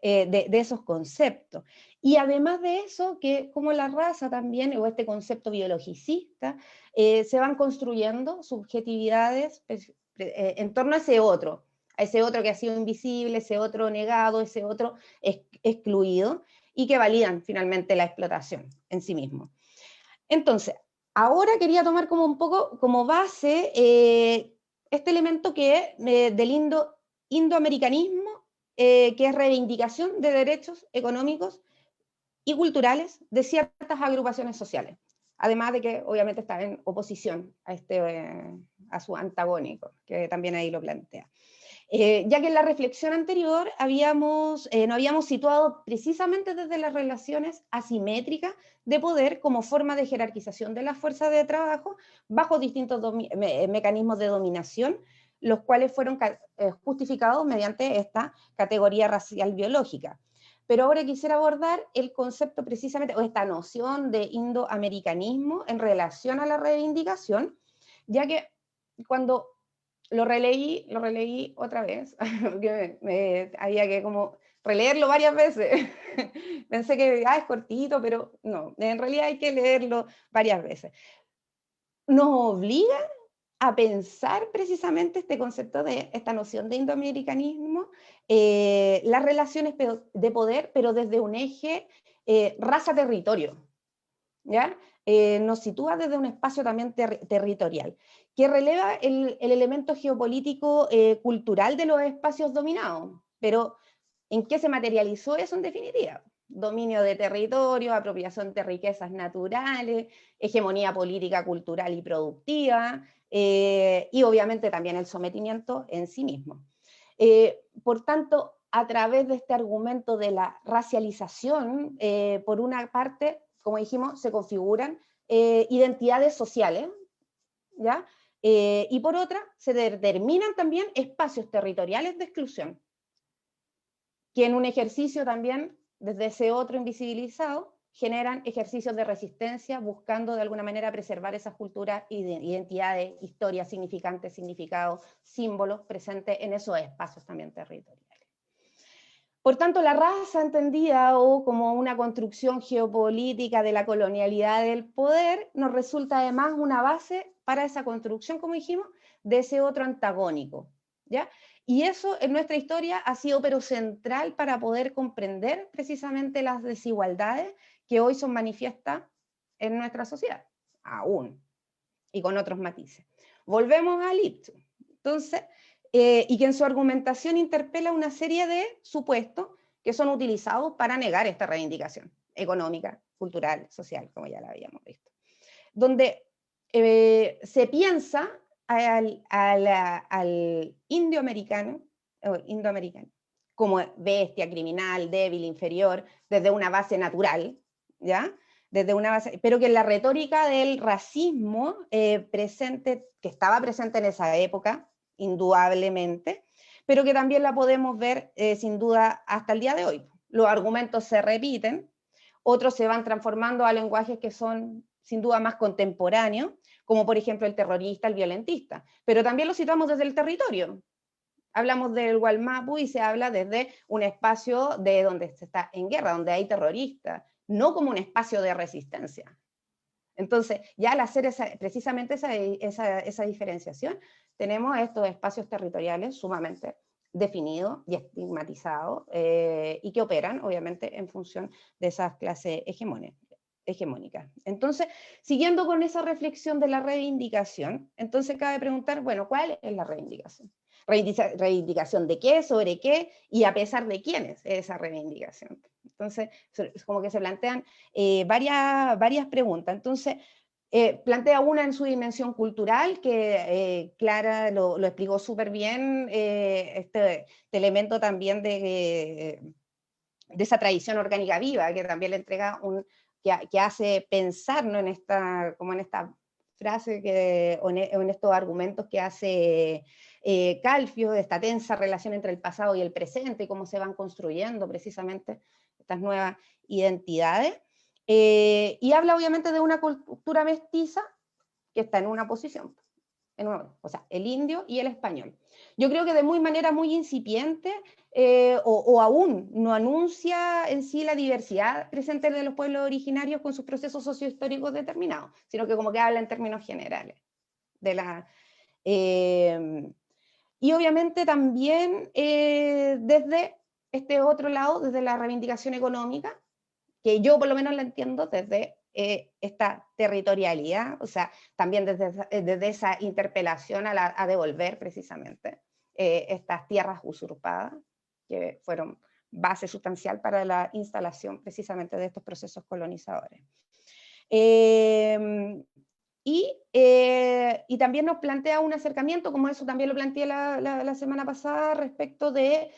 Speaker 4: esos conceptos. Y además de eso, que como la raza también, o este concepto biologicista, se van construyendo subjetividades en torno a ese otro que ha sido invisible, ese otro negado, ese otro excluido, y que validan finalmente la explotación en sí mismo. Entonces, ahora quería tomar como un poco como base este elemento que del indoamericanismo, que es reivindicación de derechos económicos y culturales de ciertas agrupaciones sociales, además de que obviamente está en oposición a su antagónico, que también ahí lo plantea. Ya que en la reflexión anterior nos habíamos situado precisamente desde las relaciones asimétricas de poder como forma de jerarquización de la fuerza de trabajo bajo distintos mecanismos de dominación, los cuales fueron justificados mediante esta categoría racial biológica. Pero ahora quisiera abordar el concepto precisamente, o esta noción de indoamericanismo en relación a la reivindicación, ya que cuando lo releí otra vez, porque había que como releerlo varias veces. Pensé que es cortito, pero no, en realidad hay que leerlo varias veces. Nos obliga a pensar precisamente este concepto de esta noción de indoamericanismo, las relaciones de poder, pero desde un eje raza-territorio, ¿ya? Nos sitúa desde un espacio también territorial, que releva el elemento geopolítico cultural de los espacios dominados. Pero, ¿en qué se materializó eso en definitiva? Dominio de territorio, apropiación de riquezas naturales, hegemonía política, cultural y productiva, y obviamente también el sometimiento en sí mismo. Por tanto, a través de este argumento de la racialización, por una parte, como dijimos, se configuran identidades sociales, ¿ya? Y por otra, se determinan también espacios territoriales de exclusión, que en un ejercicio también, desde ese otro invisibilizado, generan ejercicios de resistencia, buscando de alguna manera preservar esas culturas, identidades, historias, significantes, significados, símbolos presentes en esos espacios también territoriales. Por tanto, la raza entendida o como una construcción geopolítica de la colonialidad del poder nos resulta además una base para esa construcción, como dijimos, de ese otro antagónico, ¿ya? Y eso en nuestra historia ha sido pero central para poder comprender precisamente las desigualdades que hoy son manifiestas en nuestra sociedad, aún, y con otros matices. Volvemos a Lipschitz. Entonces, y que en su argumentación interpela una serie de supuestos que son utilizados para negar esta reivindicación económica, cultural, social, como ya la habíamos visto. Donde se piensa al indioamericano como bestia, criminal, débil, inferior, desde una base natural, ¿ya? Desde una base, pero que en la retórica del racismo presente, que estaba presente en esa época, indudablemente, pero que también la podemos ver sin duda hasta el día de hoy. Los argumentos se repiten, otros se van transformando a lenguajes que son sin duda más contemporáneos, como por ejemplo el terrorista, el violentista, pero también lo situamos desde el territorio. Hablamos del Gualmapu y se habla desde un espacio de donde se está en guerra, donde hay terroristas, no como un espacio de resistencia. Entonces, ya al hacer precisamente esa diferenciación, tenemos estos espacios territoriales sumamente definidos y estigmatizados, y que operan, obviamente, en función de esas clases hegemónicas. Entonces, siguiendo con esa reflexión de la reivindicación, entonces cabe preguntar, bueno, ¿cuál es la reivindicación? ¿Reivindicación de qué, sobre qué, y a pesar de quiénes es esa reivindicación? Entonces, es como que se plantean varias preguntas. Entonces, plantea una en su dimensión cultural, que Clara lo explicó súper bien, este elemento también de esa tradición orgánica viva, que también le entrega que hace pensar, ¿no? en esta frase o en estos argumentos que hace Calfio, de esta tensa relación entre el pasado y el presente, y cómo se van construyendo precisamente estas nuevas identidades. Y habla obviamente de una cultura mestiza que está en una posición, o sea, el indio y el español. Yo creo que de manera muy incipiente, o aún no anuncia en sí la diversidad presente de los pueblos originarios con sus procesos sociohistóricos determinados, sino que como que habla en términos generales. Y obviamente también desde este otro lado, desde la reivindicación económica, que yo por lo menos la entiendo desde esta territorialidad, o sea, también desde esa interpelación a devolver precisamente estas tierras usurpadas, que fueron base sustancial para la instalación precisamente de estos procesos colonizadores. Y también nos plantea un acercamiento, como eso también lo planteé la semana pasada, respecto de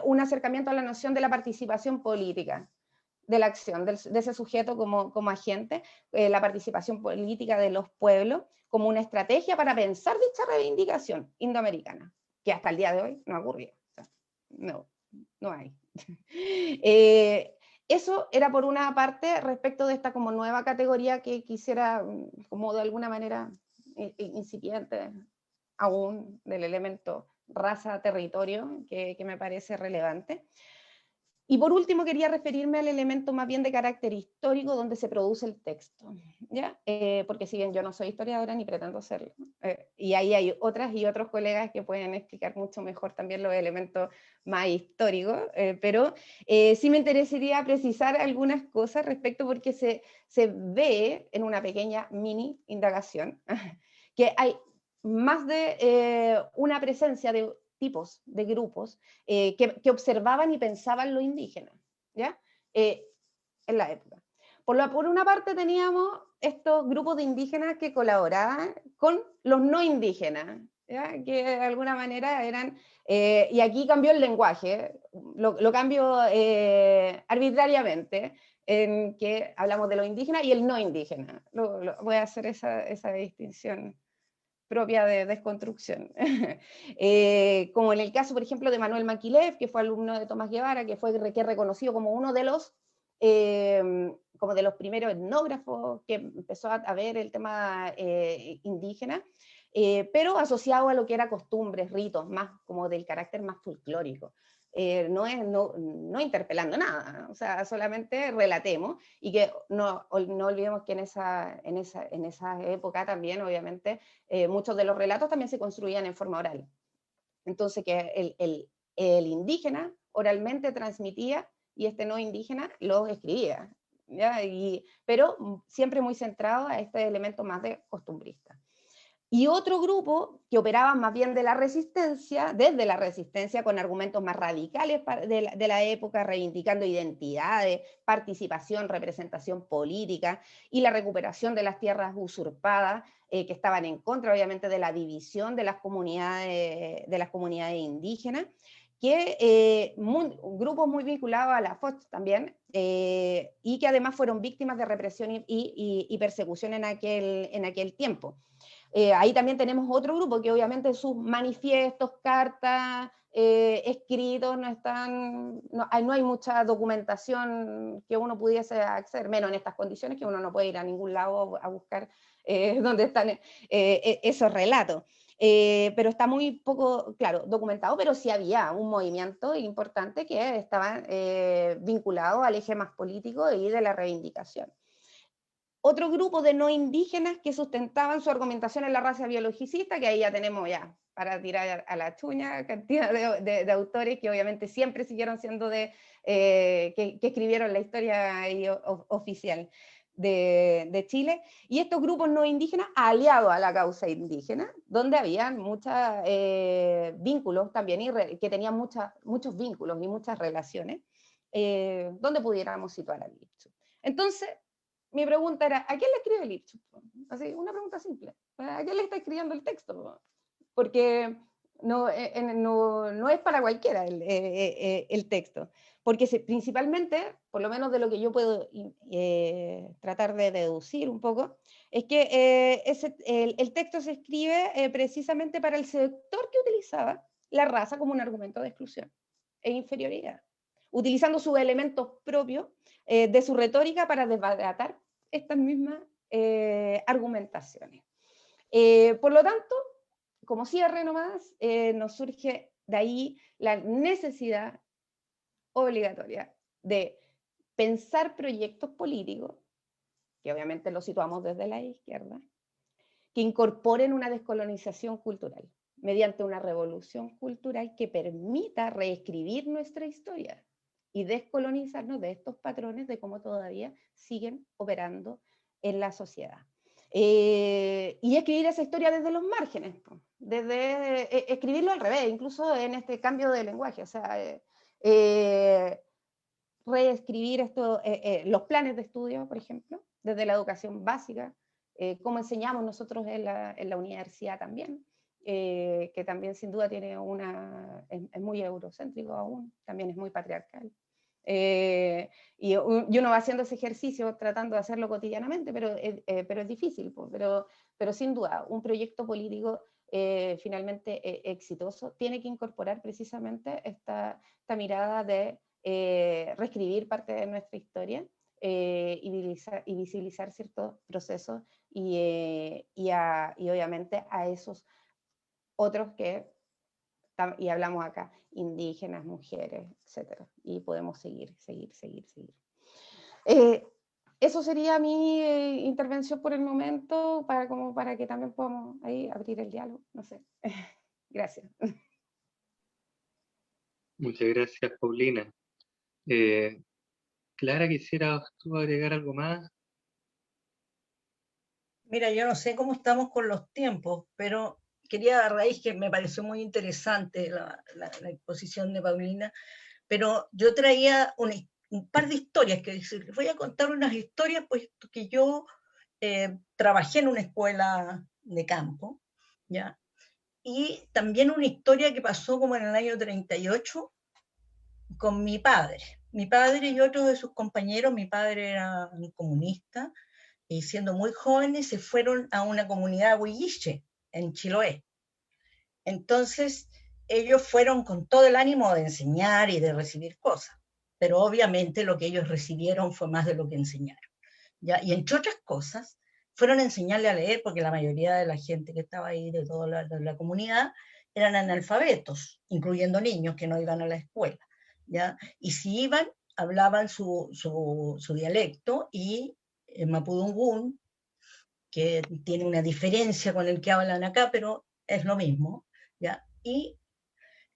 Speaker 4: un acercamiento a la noción de la participación política, de la acción, de ese sujeto como agente, la participación política de los pueblos, como una estrategia para pensar dicha reivindicación indoamericana, que hasta el día de hoy no ha ocurrido. O sea, no hay. Eso era por una parte respecto de esta como nueva categoría que quisiera, como de alguna manera incipiente aún, del elemento raza-territorio, que me parece relevante. Y por último quería referirme al elemento más bien de carácter histórico donde se produce el texto, ¿ya? Porque si bien yo no soy historiadora ni pretendo serlo, y ahí hay otras y otros colegas que pueden explicar mucho mejor también los elementos más históricos, pero sí me interesaría precisar algunas cosas respecto porque se ve en una pequeña mini indagación que hay más de una presencia de tipos de grupos que observaban y pensaban lo indígena, ¿ya? En la época. Por una parte teníamos estos grupos de indígenas que colaboraban con los no indígenas, ¿ya? Que de alguna manera eran, y aquí cambió el lenguaje, lo cambio arbitrariamente, en que hablamos de lo indígena y el no indígena. Voy a hacer esa distinción propia de desconstrucción. Como en el caso, por ejemplo, de Manuel Maquilev, que fue alumno de Tomás Guevara, que fue reconocido como uno de los, como de los primeros etnógrafos que empezó a ver el tema indígena, pero asociado a lo que era costumbres, ritos, más como del carácter más folclórico. No interpelando nada, o sea, solamente relatemos, y que no olvidemos que en esa época también, obviamente, muchos de los relatos también se construían en forma oral. Entonces, que el indígena oralmente transmitía y este no indígena lo escribía, ¿ya? Pero siempre muy centrado a este elemento más de costumbrista. Y otro grupo que operaba más bien de la resistencia, desde la resistencia con argumentos más radicales de la época, reivindicando identidades, participación, representación política y la recuperación de las tierras usurpadas, que estaban en contra obviamente de la división de las comunidades indígenas, que grupos muy vinculados a la FOCH también, y que además fueron víctimas de represión y persecución en aquel tiempo. Ahí también tenemos otro grupo que obviamente sus manifiestos, cartas, escritos no hay mucha documentación que uno pudiese acceder, menos en estas condiciones, que uno no puede ir a ningún lado a buscar dónde están esos relatos. Pero está muy poco, claro, documentado, pero sí había un movimiento importante que estaba vinculado al eje más político y de la reivindicación. Otro grupo de no indígenas que sustentaban su argumentación en la raza biologicista, que ahí ya tenemos para tirar a la chuña, cantidad de autores que obviamente siempre siguieron siendo que escribieron la historia oficial de Chile, y estos grupos no indígenas aliados a la causa indígena, donde habían muchos vínculos también, que tenían muchos vínculos y muchas relaciones, donde pudiéramos situar al Lipchuk. Entonces, mi pregunta era, ¿a quién le escribe Lipchuk? Así, una pregunta simple. ¿A quién le está escribiendo el texto? Porque no es para cualquiera el texto. Porque principalmente, por lo menos de lo que yo puedo tratar de deducir un poco, es que el texto se escribe precisamente para el sector que utilizaba la raza como un argumento de exclusión e inferioridad, utilizando sus elementos propios de su retórica para desbaratar estas mismas argumentaciones. Por lo tanto, como cierre nomás, nos surge de ahí la necesidad obligatoria de pensar proyectos políticos, que obviamente los situamos desde la izquierda, que incorporen una descolonización cultural, mediante una revolución cultural que permita reescribir nuestra historia, y descolonizarnos de estos patrones de cómo todavía siguen operando en la sociedad. Y escribir esa historia desde los márgenes, desde escribirlo al revés, incluso en este cambio de lenguaje, o sea, reescribir los planes de estudio, por ejemplo, desde la educación básica, cómo enseñamos nosotros en la universidad también, que también sin duda tiene es muy eurocéntrico aún, también es muy patriarcal. Y uno va haciendo ese ejercicio tratando de hacerlo cotidianamente, pero es difícil, pero sin duda un proyecto político finalmente exitoso tiene que incorporar precisamente esta mirada de reescribir parte de nuestra historia y visibilizar ciertos procesos y obviamente a esos otros que, y hablamos acá, indígenas, mujeres, etcétera, y podemos seguir. Eso sería mi intervención por el momento, para que también podamos ahí abrir el diálogo, no sé. Gracias.
Speaker 3: Muchas gracias, Paulina. Clara, ¿quisieras tú agregar algo más?
Speaker 1: Mira, yo no sé cómo estamos con los tiempos, pero quería, a raíz que me pareció muy interesante la exposición de Paulina, pero yo traía un par de historias que decir. Les voy a contar unas historias, pues que yo trabajé en una escuela de campo, ¿ya? Y también una historia que pasó como en el año 38 con mi padre. Mi padre y otros de sus compañeros, mi padre era un comunista, y siendo muy jóvenes se fueron a una comunidad huilliche en Chiloé. Entonces ellos fueron con todo el ánimo de enseñar y de recibir cosas, pero obviamente lo que ellos recibieron fue más de lo que enseñaron, ¿ya? Y entre otras cosas fueron a enseñarle a leer, porque la mayoría de la gente que estaba ahí, de toda la comunidad, eran analfabetos, incluyendo niños que no iban a la escuela, ¿ya? Y si iban, hablaban su dialecto, y Mapudungún, que tiene una diferencia con el que hablan acá, pero es lo mismo, ¿ya? Y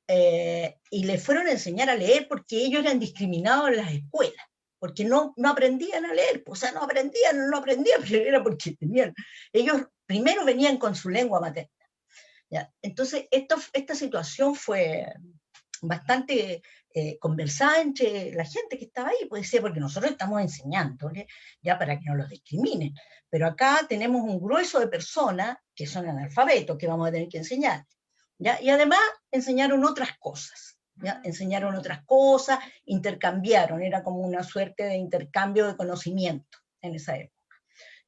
Speaker 1: le fueron a enseñar a leer porque ellos eran discriminados en las escuelas, porque no aprendían a leer, o sea, no aprendían, pero era porque tenían, ellos primero venían con su lengua materna, ¿ya? Entonces esta situación fue bastante conversada entre la gente que estaba ahí, puede ser porque nosotros estamos enseñándoles ya para que no los discriminen, pero acá tenemos un grueso de personas que son analfabetos, que vamos a tener que enseñar, ¿ya? Y además enseñaron otras cosas, ¿ya? Enseñaron otras cosas, intercambiaron, era como una suerte de intercambio de conocimiento en esa época,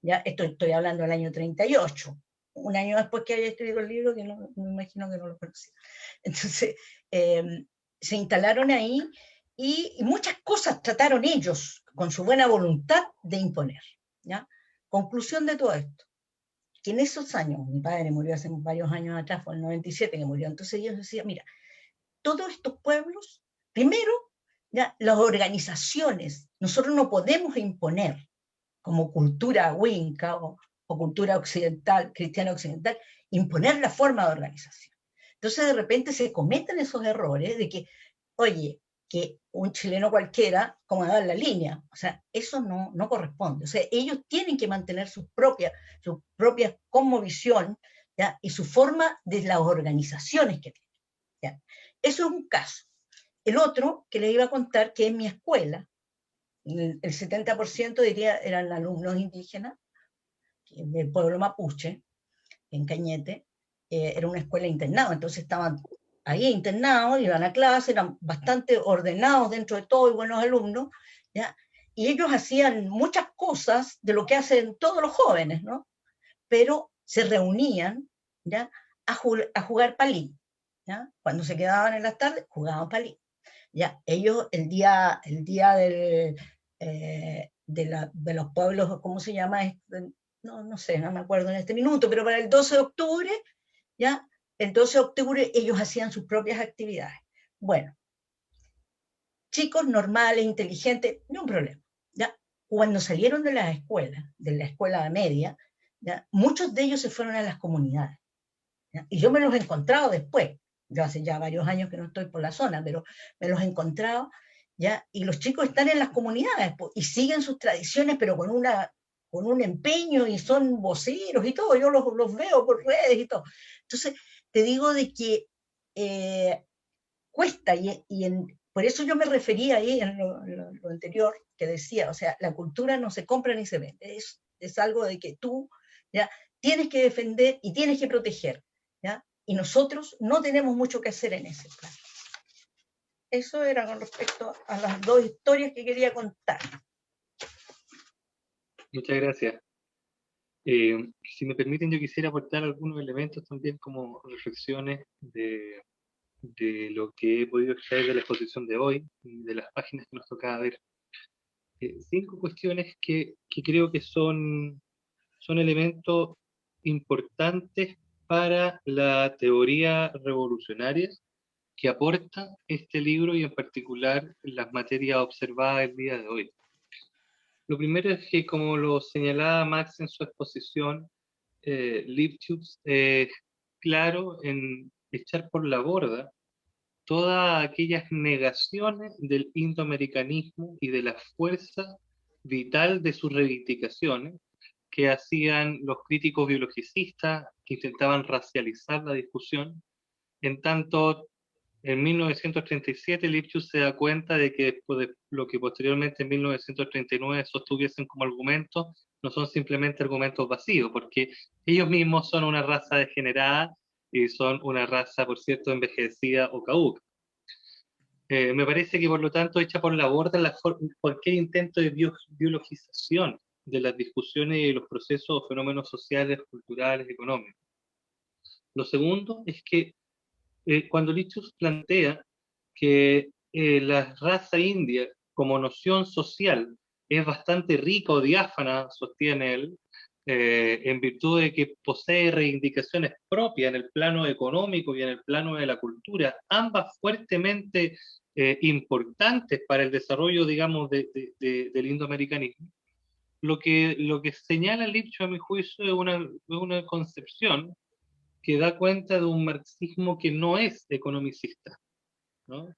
Speaker 1: ¿ya? Estoy hablando del año 38, un año después que haya escrito el libro, que no, me imagino que no lo conocía. Entonces, se instalaron ahí y muchas cosas trataron ellos, con su buena voluntad, de imponer, ¿ya? Conclusión de todo esto, que en esos años, mi padre murió hace varios años atrás, fue en el 97 que murió, entonces ellos decían, mira, todos estos pueblos, primero, ya, las organizaciones, nosotros no podemos imponer, como cultura winca o cultura occidental, cristiana occidental, imponer la forma de organización. Entonces de repente se cometen esos errores de que, oye, que un chileno cualquiera como dar la línea, o sea, eso no corresponde, o sea, ellos tienen que mantener su propia cosmovisión, ¿ya? Y su forma de las organizaciones que tienen, ¿ya? Eso es un caso. El otro que les iba a contar, que en mi escuela, el 70% diría eran alumnos indígenas del pueblo mapuche, en Cañete, era una escuela internada, entonces estaban ahí internados, iban a clase, eran bastante ordenados dentro de todo y buenos alumnos, ¿ya? Y ellos hacían muchas cosas de lo que hacen todos los jóvenes, ¿no? Pero se reunían, ¿ya? a jugar palín, ¿ya? Cuando se quedaban en las tardes, jugaban palín. ¿Ya? Ellos el día de los pueblos, ¿cómo se llama? No sé, no me acuerdo en este minuto, pero para el 12 de octubre, ¿ya? El 12 de octubre ellos hacían sus propias actividades. Bueno, chicos normales, inteligentes, no un problema, ¿ya? Cuando salieron de la escuela media, ¿ya? Muchos de ellos se fueron a las comunidades, ¿ya? Y yo me los he encontrado después. Yo hace ya varios años que no estoy por la zona, pero me los he encontrado, ¿ya? Y los chicos están en las comunidades y siguen sus tradiciones, pero con un empeño, y son voceros y todo, yo los veo por redes y todo. Entonces, te digo de que cuesta, por eso yo me refería ahí en lo anterior, que decía, o sea, la cultura no se compra ni se vende, es algo de que tú, ¿ya?, tienes que defender y tienes que proteger, ¿ya? Y nosotros no tenemos mucho que hacer en ese plan. Eso era con respecto a las dos historias que quería contar.
Speaker 3: Muchas gracias. Si me permiten, yo quisiera aportar algunos elementos también como reflexiones de lo que he podido extraer de la exposición de hoy y de las páginas que nos tocaba ver. 5 cuestiones que creo que son elementos importantes para la teoría revolucionaria que aporta este libro y en particular las materias observadas el día de hoy. Lo primero es que, como lo señalaba Max en su exposición, Lipschutz es claro en echar por la borda todas aquellas negaciones del indoamericanismo y de la fuerza vital de sus reivindicaciones que hacían los críticos biologicistas que intentaban racializar la discusión. En tanto, en 1937 Lipschutz se da cuenta de que después de lo que posteriormente en 1939 sostuviesen como argumentos, no son simplemente argumentos vacíos, porque ellos mismos son una raza degenerada y son una raza, por cierto, envejecida o caduca. Me parece que por lo tanto echa por la borda cualquier intento de biologización de las discusiones y los procesos o fenómenos sociales, culturales, económicos. Lo segundo es que cuando Lipschutz plantea que la raza india como noción social es bastante rica o diáfana, sostiene él, en virtud de que posee reivindicaciones propias en el plano económico y en el plano de la cultura, ambas fuertemente importantes para el desarrollo, digamos, del indoamericanismo. Lo que señala Lipschutz, a mi juicio, es una concepción que da cuenta de un marxismo que no es economicista, ¿no?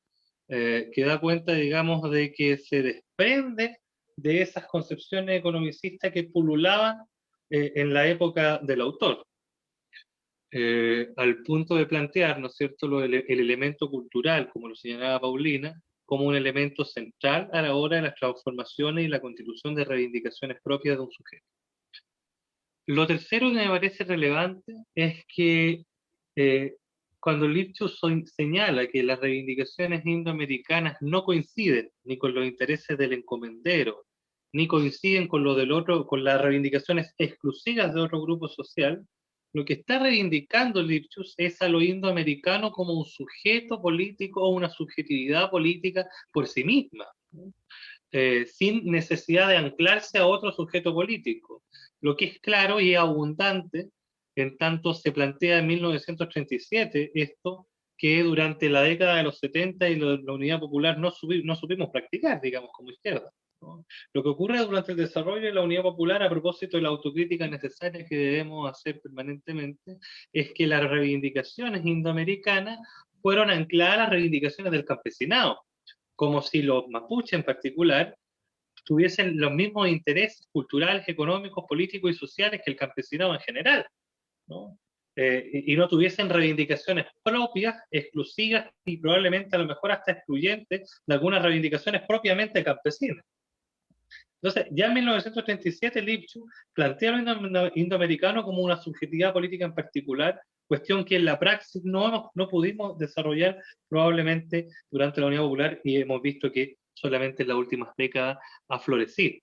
Speaker 3: Que da cuenta, digamos, de que se desprende de esas concepciones economicistas que pululaban en la época del autor, al punto de plantear, ¿no es cierto?, el elemento cultural, como lo señalaba Paulina, como un elemento central a la hora de las transformaciones y la constitución de reivindicaciones propias de un sujeto. Lo tercero que me parece relevante es que cuando Lipschutz señala que las reivindicaciones indoamericanas no coinciden ni con los intereses del encomendero, ni coinciden con lo del otro, con las reivindicaciones exclusivas de otro grupo social, lo que está reivindicando Lipschutz es a lo indoamericano como un sujeto político o una subjetividad política por sí misma, ¿no? Sin necesidad de anclarse a otro sujeto político. Lo que es claro y abundante, en tanto se plantea en 1937 esto que durante la década de los 70 y la Unidad Popular no supimos practicar, digamos, como izquierda, ¿no? Lo que ocurre durante el desarrollo de la Unidad Popular, a propósito de la autocrítica necesaria que debemos hacer permanentemente, es que las reivindicaciones indoamericanas fueron ancladas a las reivindicaciones del campesinado, como si los mapuches en particular tuviesen los mismos intereses culturales, económicos, políticos y sociales que el campesinado en general, ¿no? Y no tuviesen reivindicaciones propias, exclusivas y probablemente a lo mejor hasta excluyentes de algunas reivindicaciones propiamente campesinas. Entonces, ya en 1937 Lipschutz plantea lo indoamericano como una subjetividad política en particular, cuestión que en la praxis no pudimos desarrollar probablemente durante la Unidad Popular y hemos visto que solamente en las últimas décadas ha florecido.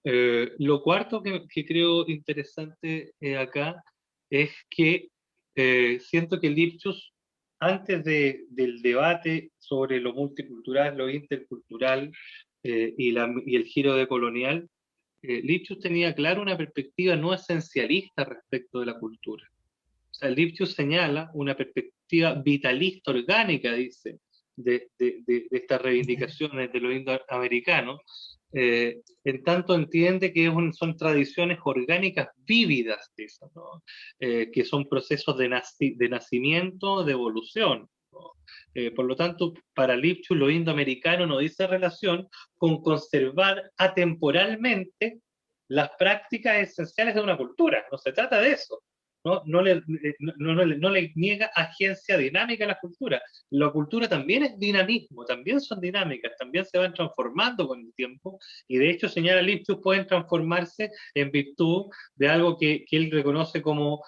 Speaker 3: Lo cuarto que creo interesante acá es que siento que Lipschutz, antes del debate sobre lo multicultural, lo intercultural y el giro decolonial, Lipschutz tenía claro una perspectiva no esencialista respecto de la cultura. O sea, Lipschutz señala una perspectiva vitalista orgánica, dice, de estas reivindicaciones de los indoamericanos, en tanto entiende que son tradiciones orgánicas vívidas, dice, ¿no? Que son procesos de nacimiento, de evolución, ¿no? Por lo tanto, para Lipschutz lo indoamericano no dice relación con conservar atemporalmente las prácticas esenciales de una cultura, no se trata de eso. No le niega agencia dinámica a la cultura también es dinamismo, también son dinámicas, también se van transformando con el tiempo, y de hecho, señala Lipschutz, pueden transformarse en virtud de algo que él reconoce como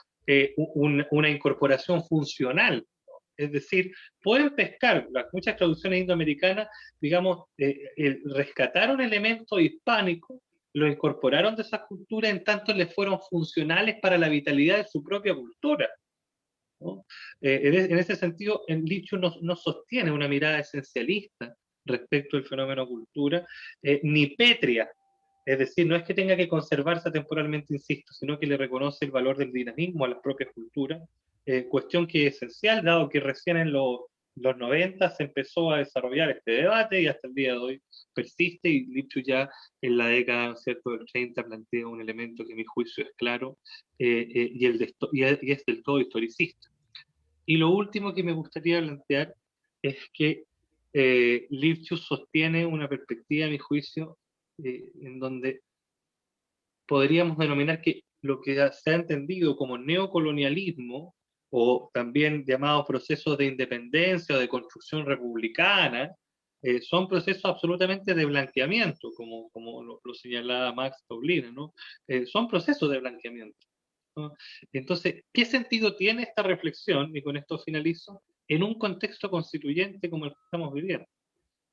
Speaker 3: una incorporación funcional. Es decir, pueden pescar, muchas traducciones indoamericanas, digamos, rescatar un elemento hispánico, lo incorporaron de esa cultura en tanto les fueron funcionales para la vitalidad de su propia cultura, ¿no? En ese sentido, Lipschutz no sostiene una mirada esencialista respecto al fenómeno cultura, ni pétrea. Es decir, no es que tenga que conservarse temporalmente, insisto, sino que le reconoce el valor del dinamismo a las propias culturas, cuestión que es esencial, dado que recién en los 90 se empezó a desarrollar este debate y hasta el día de hoy persiste, y Lipschutz ya en la década, ¿cierto?, del 30 plantea un elemento que a mi juicio es claro y es del todo historicista. Y lo último que me gustaría plantear es que Lipschutz sostiene una perspectiva, a mi juicio, en donde podríamos denominar que lo que se ha entendido como neocolonialismo, o también llamados procesos de independencia o de construcción republicana, son procesos absolutamente de blanqueamiento, como lo señalaba Max Paulina, ¿no? Son procesos de blanqueamiento, ¿no? Entonces, ¿qué sentido tiene esta reflexión, y con esto finalizo, en un contexto constituyente como el que estamos viviendo,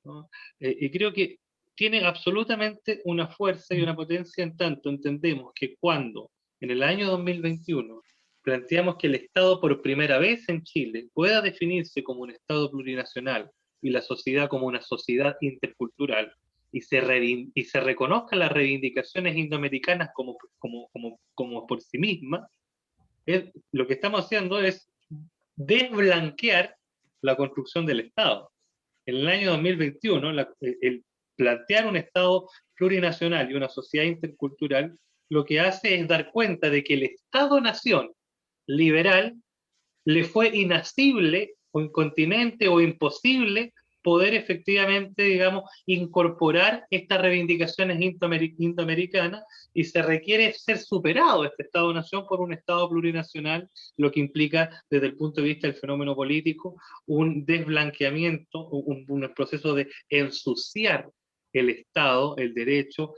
Speaker 3: ¿no? Y creo que tiene absolutamente una fuerza y una potencia en tanto entendemos que cuando en el año 2021 planteamos que el Estado por primera vez en Chile pueda definirse como un Estado plurinacional y la sociedad como una sociedad intercultural, y se reconozcan las reivindicaciones indoamericanas como por sí mismas, lo que estamos haciendo es desblanquear la construcción del Estado. En el año 2021, el plantear un Estado plurinacional y una sociedad intercultural, lo que hace es dar cuenta de que el Estado-nación liberal le fue inasible o incontinente o imposible poder efectivamente, digamos, incorporar estas reivindicaciones indoamericanas, y se requiere ser superado este Estado-nación por un Estado plurinacional, lo que implica, desde el punto de vista del fenómeno político, un desblanqueamiento, un proceso de ensuciar el Estado, el derecho,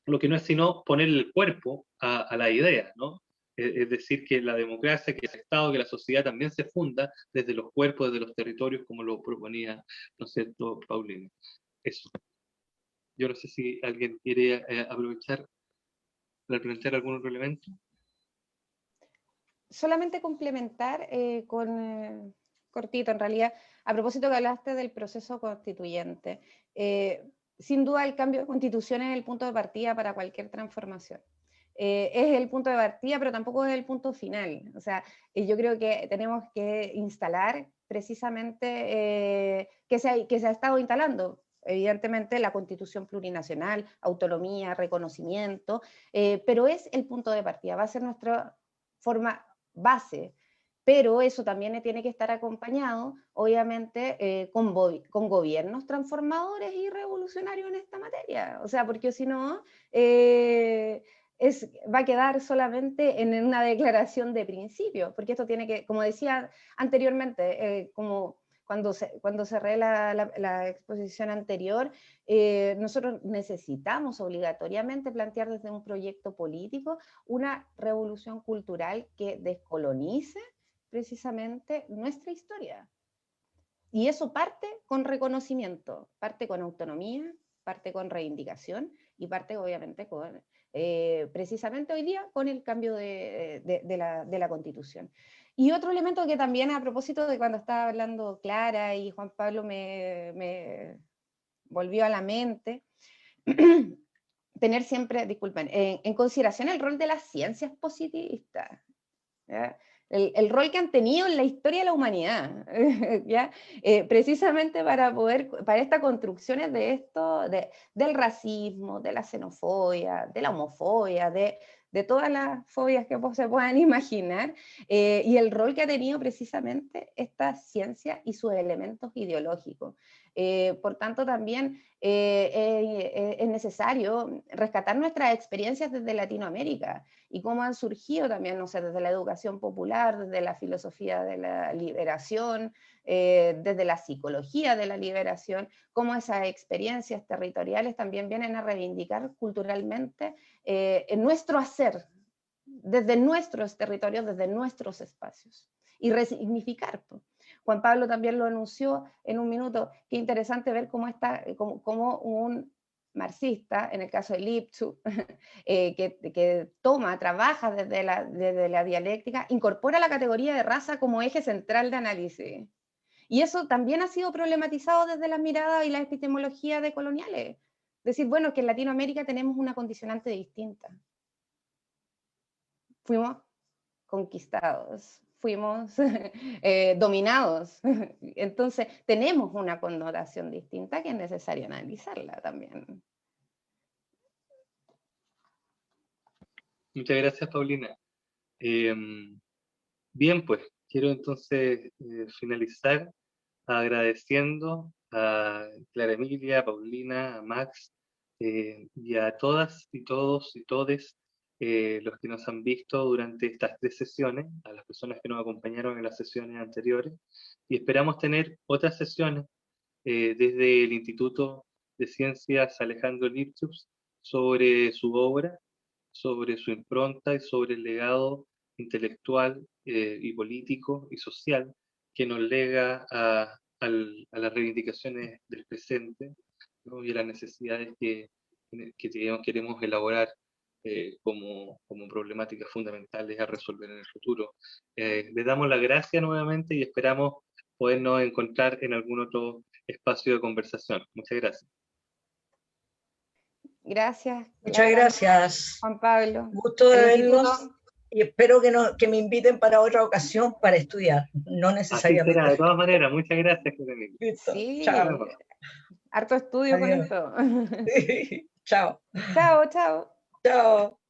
Speaker 3: lo que no es sino ponerle el cuerpo a la idea, ¿no? Es decir, que la democracia, que el Estado, que la sociedad también se funda desde los cuerpos, desde los territorios, como lo proponía, ¿no es cierto?, Paulino. Eso. Yo no sé si alguien quiere aprovechar para plantear algún otro elemento.
Speaker 4: Solamente complementar cortito, en realidad, a propósito que hablaste del proceso constituyente. Sin duda el cambio de constitución es el punto de partida para cualquier transformación. Es el punto de partida, pero tampoco es el punto final. O sea, yo creo que tenemos que instalar precisamente que se ha estado instalando, evidentemente, la constitución plurinacional, autonomía, reconocimiento, pero es el punto de partida, va a ser nuestra forma base, pero eso también tiene que estar acompañado, obviamente, con gobiernos transformadores y revolucionarios en esta materia. O sea, porque si no, va a quedar solamente en una declaración de principio, porque esto tiene que, como decía anteriormente, como cuando cerré la exposición anterior, nosotros necesitamos obligatoriamente plantear desde un proyecto político una revolución cultural que descolonice precisamente nuestra historia. Y eso parte con reconocimiento, parte con autonomía, parte con reivindicación y parte obviamente con, precisamente hoy día, con el cambio de la Constitución. Y otro elemento que también, a propósito de cuando estaba hablando Clara y Juan Pablo, me volvió a la mente, tener siempre, disculpen, en consideración el rol de las ciencias positivistas, ¿ya? El rol que han tenido en la historia de la humanidad, ¿ya? Precisamente para estas construcciones de esto, del racismo, de la xenofobia, de la homofobia, de de todas las fobias que se puedan imaginar, y el rol que ha tenido precisamente esta ciencia y sus elementos ideológicos. Por tanto, también es necesario rescatar nuestras experiencias desde Latinoamérica y cómo han surgido también, no sé, desde la educación popular, desde la filosofía de la liberación, desde la psicología de la liberación, cómo esas experiencias territoriales también vienen a reivindicar culturalmente en nuestro hacer, desde nuestros territorios, desde nuestros espacios, y resignificar. Juan Pablo también lo anunció en un minuto, qué interesante ver cómo un marxista, en el caso de Lipschutz, que trabaja desde la dialéctica, incorpora la categoría de raza como eje central de análisis. Y eso también ha sido problematizado desde las miradas y la epistemología de coloniales. Decir, bueno, que en Latinoamérica tenemos una condicionante distinta. Fuimos conquistados, fuimos dominados. Entonces, tenemos una connotación distinta que es necesario analizarla también.
Speaker 3: Muchas gracias, Paulina. Bien, pues, quiero entonces finalizar agradeciendo a Clara Emilia, a Paulina, a Max, y a todas y todos y todes los que nos han visto durante estas 3 sesiones, a las personas que nos acompañaron en las sesiones anteriores, y esperamos tener otras sesiones desde el Instituto de Ciencias Alejandro Lipschutz sobre su obra, sobre su impronta y sobre el legado intelectual y político y social que nos lega a las reivindicaciones del presente, ¿no? Y a las necesidades que queremos elaborar como problemáticas fundamentales a resolver en el futuro. Les damos las gracias nuevamente y esperamos podernos encontrar en algún otro espacio de conversación. Muchas gracias.
Speaker 4: Gracias.
Speaker 1: Muchas gracias.
Speaker 4: Juan Pablo.
Speaker 1: Gusto de verlos y espero que me inviten para otra ocasión para estudiar, no necesariamente.
Speaker 3: Así será, de todas maneras. Muchas gracias, Emilia.
Speaker 1: Listo.
Speaker 4: Sí,
Speaker 1: Chao.
Speaker 4: harto estudio. Adiós.
Speaker 1: Con esto. Sí. Chao.
Speaker 4: Chao, chao.
Speaker 1: Chao.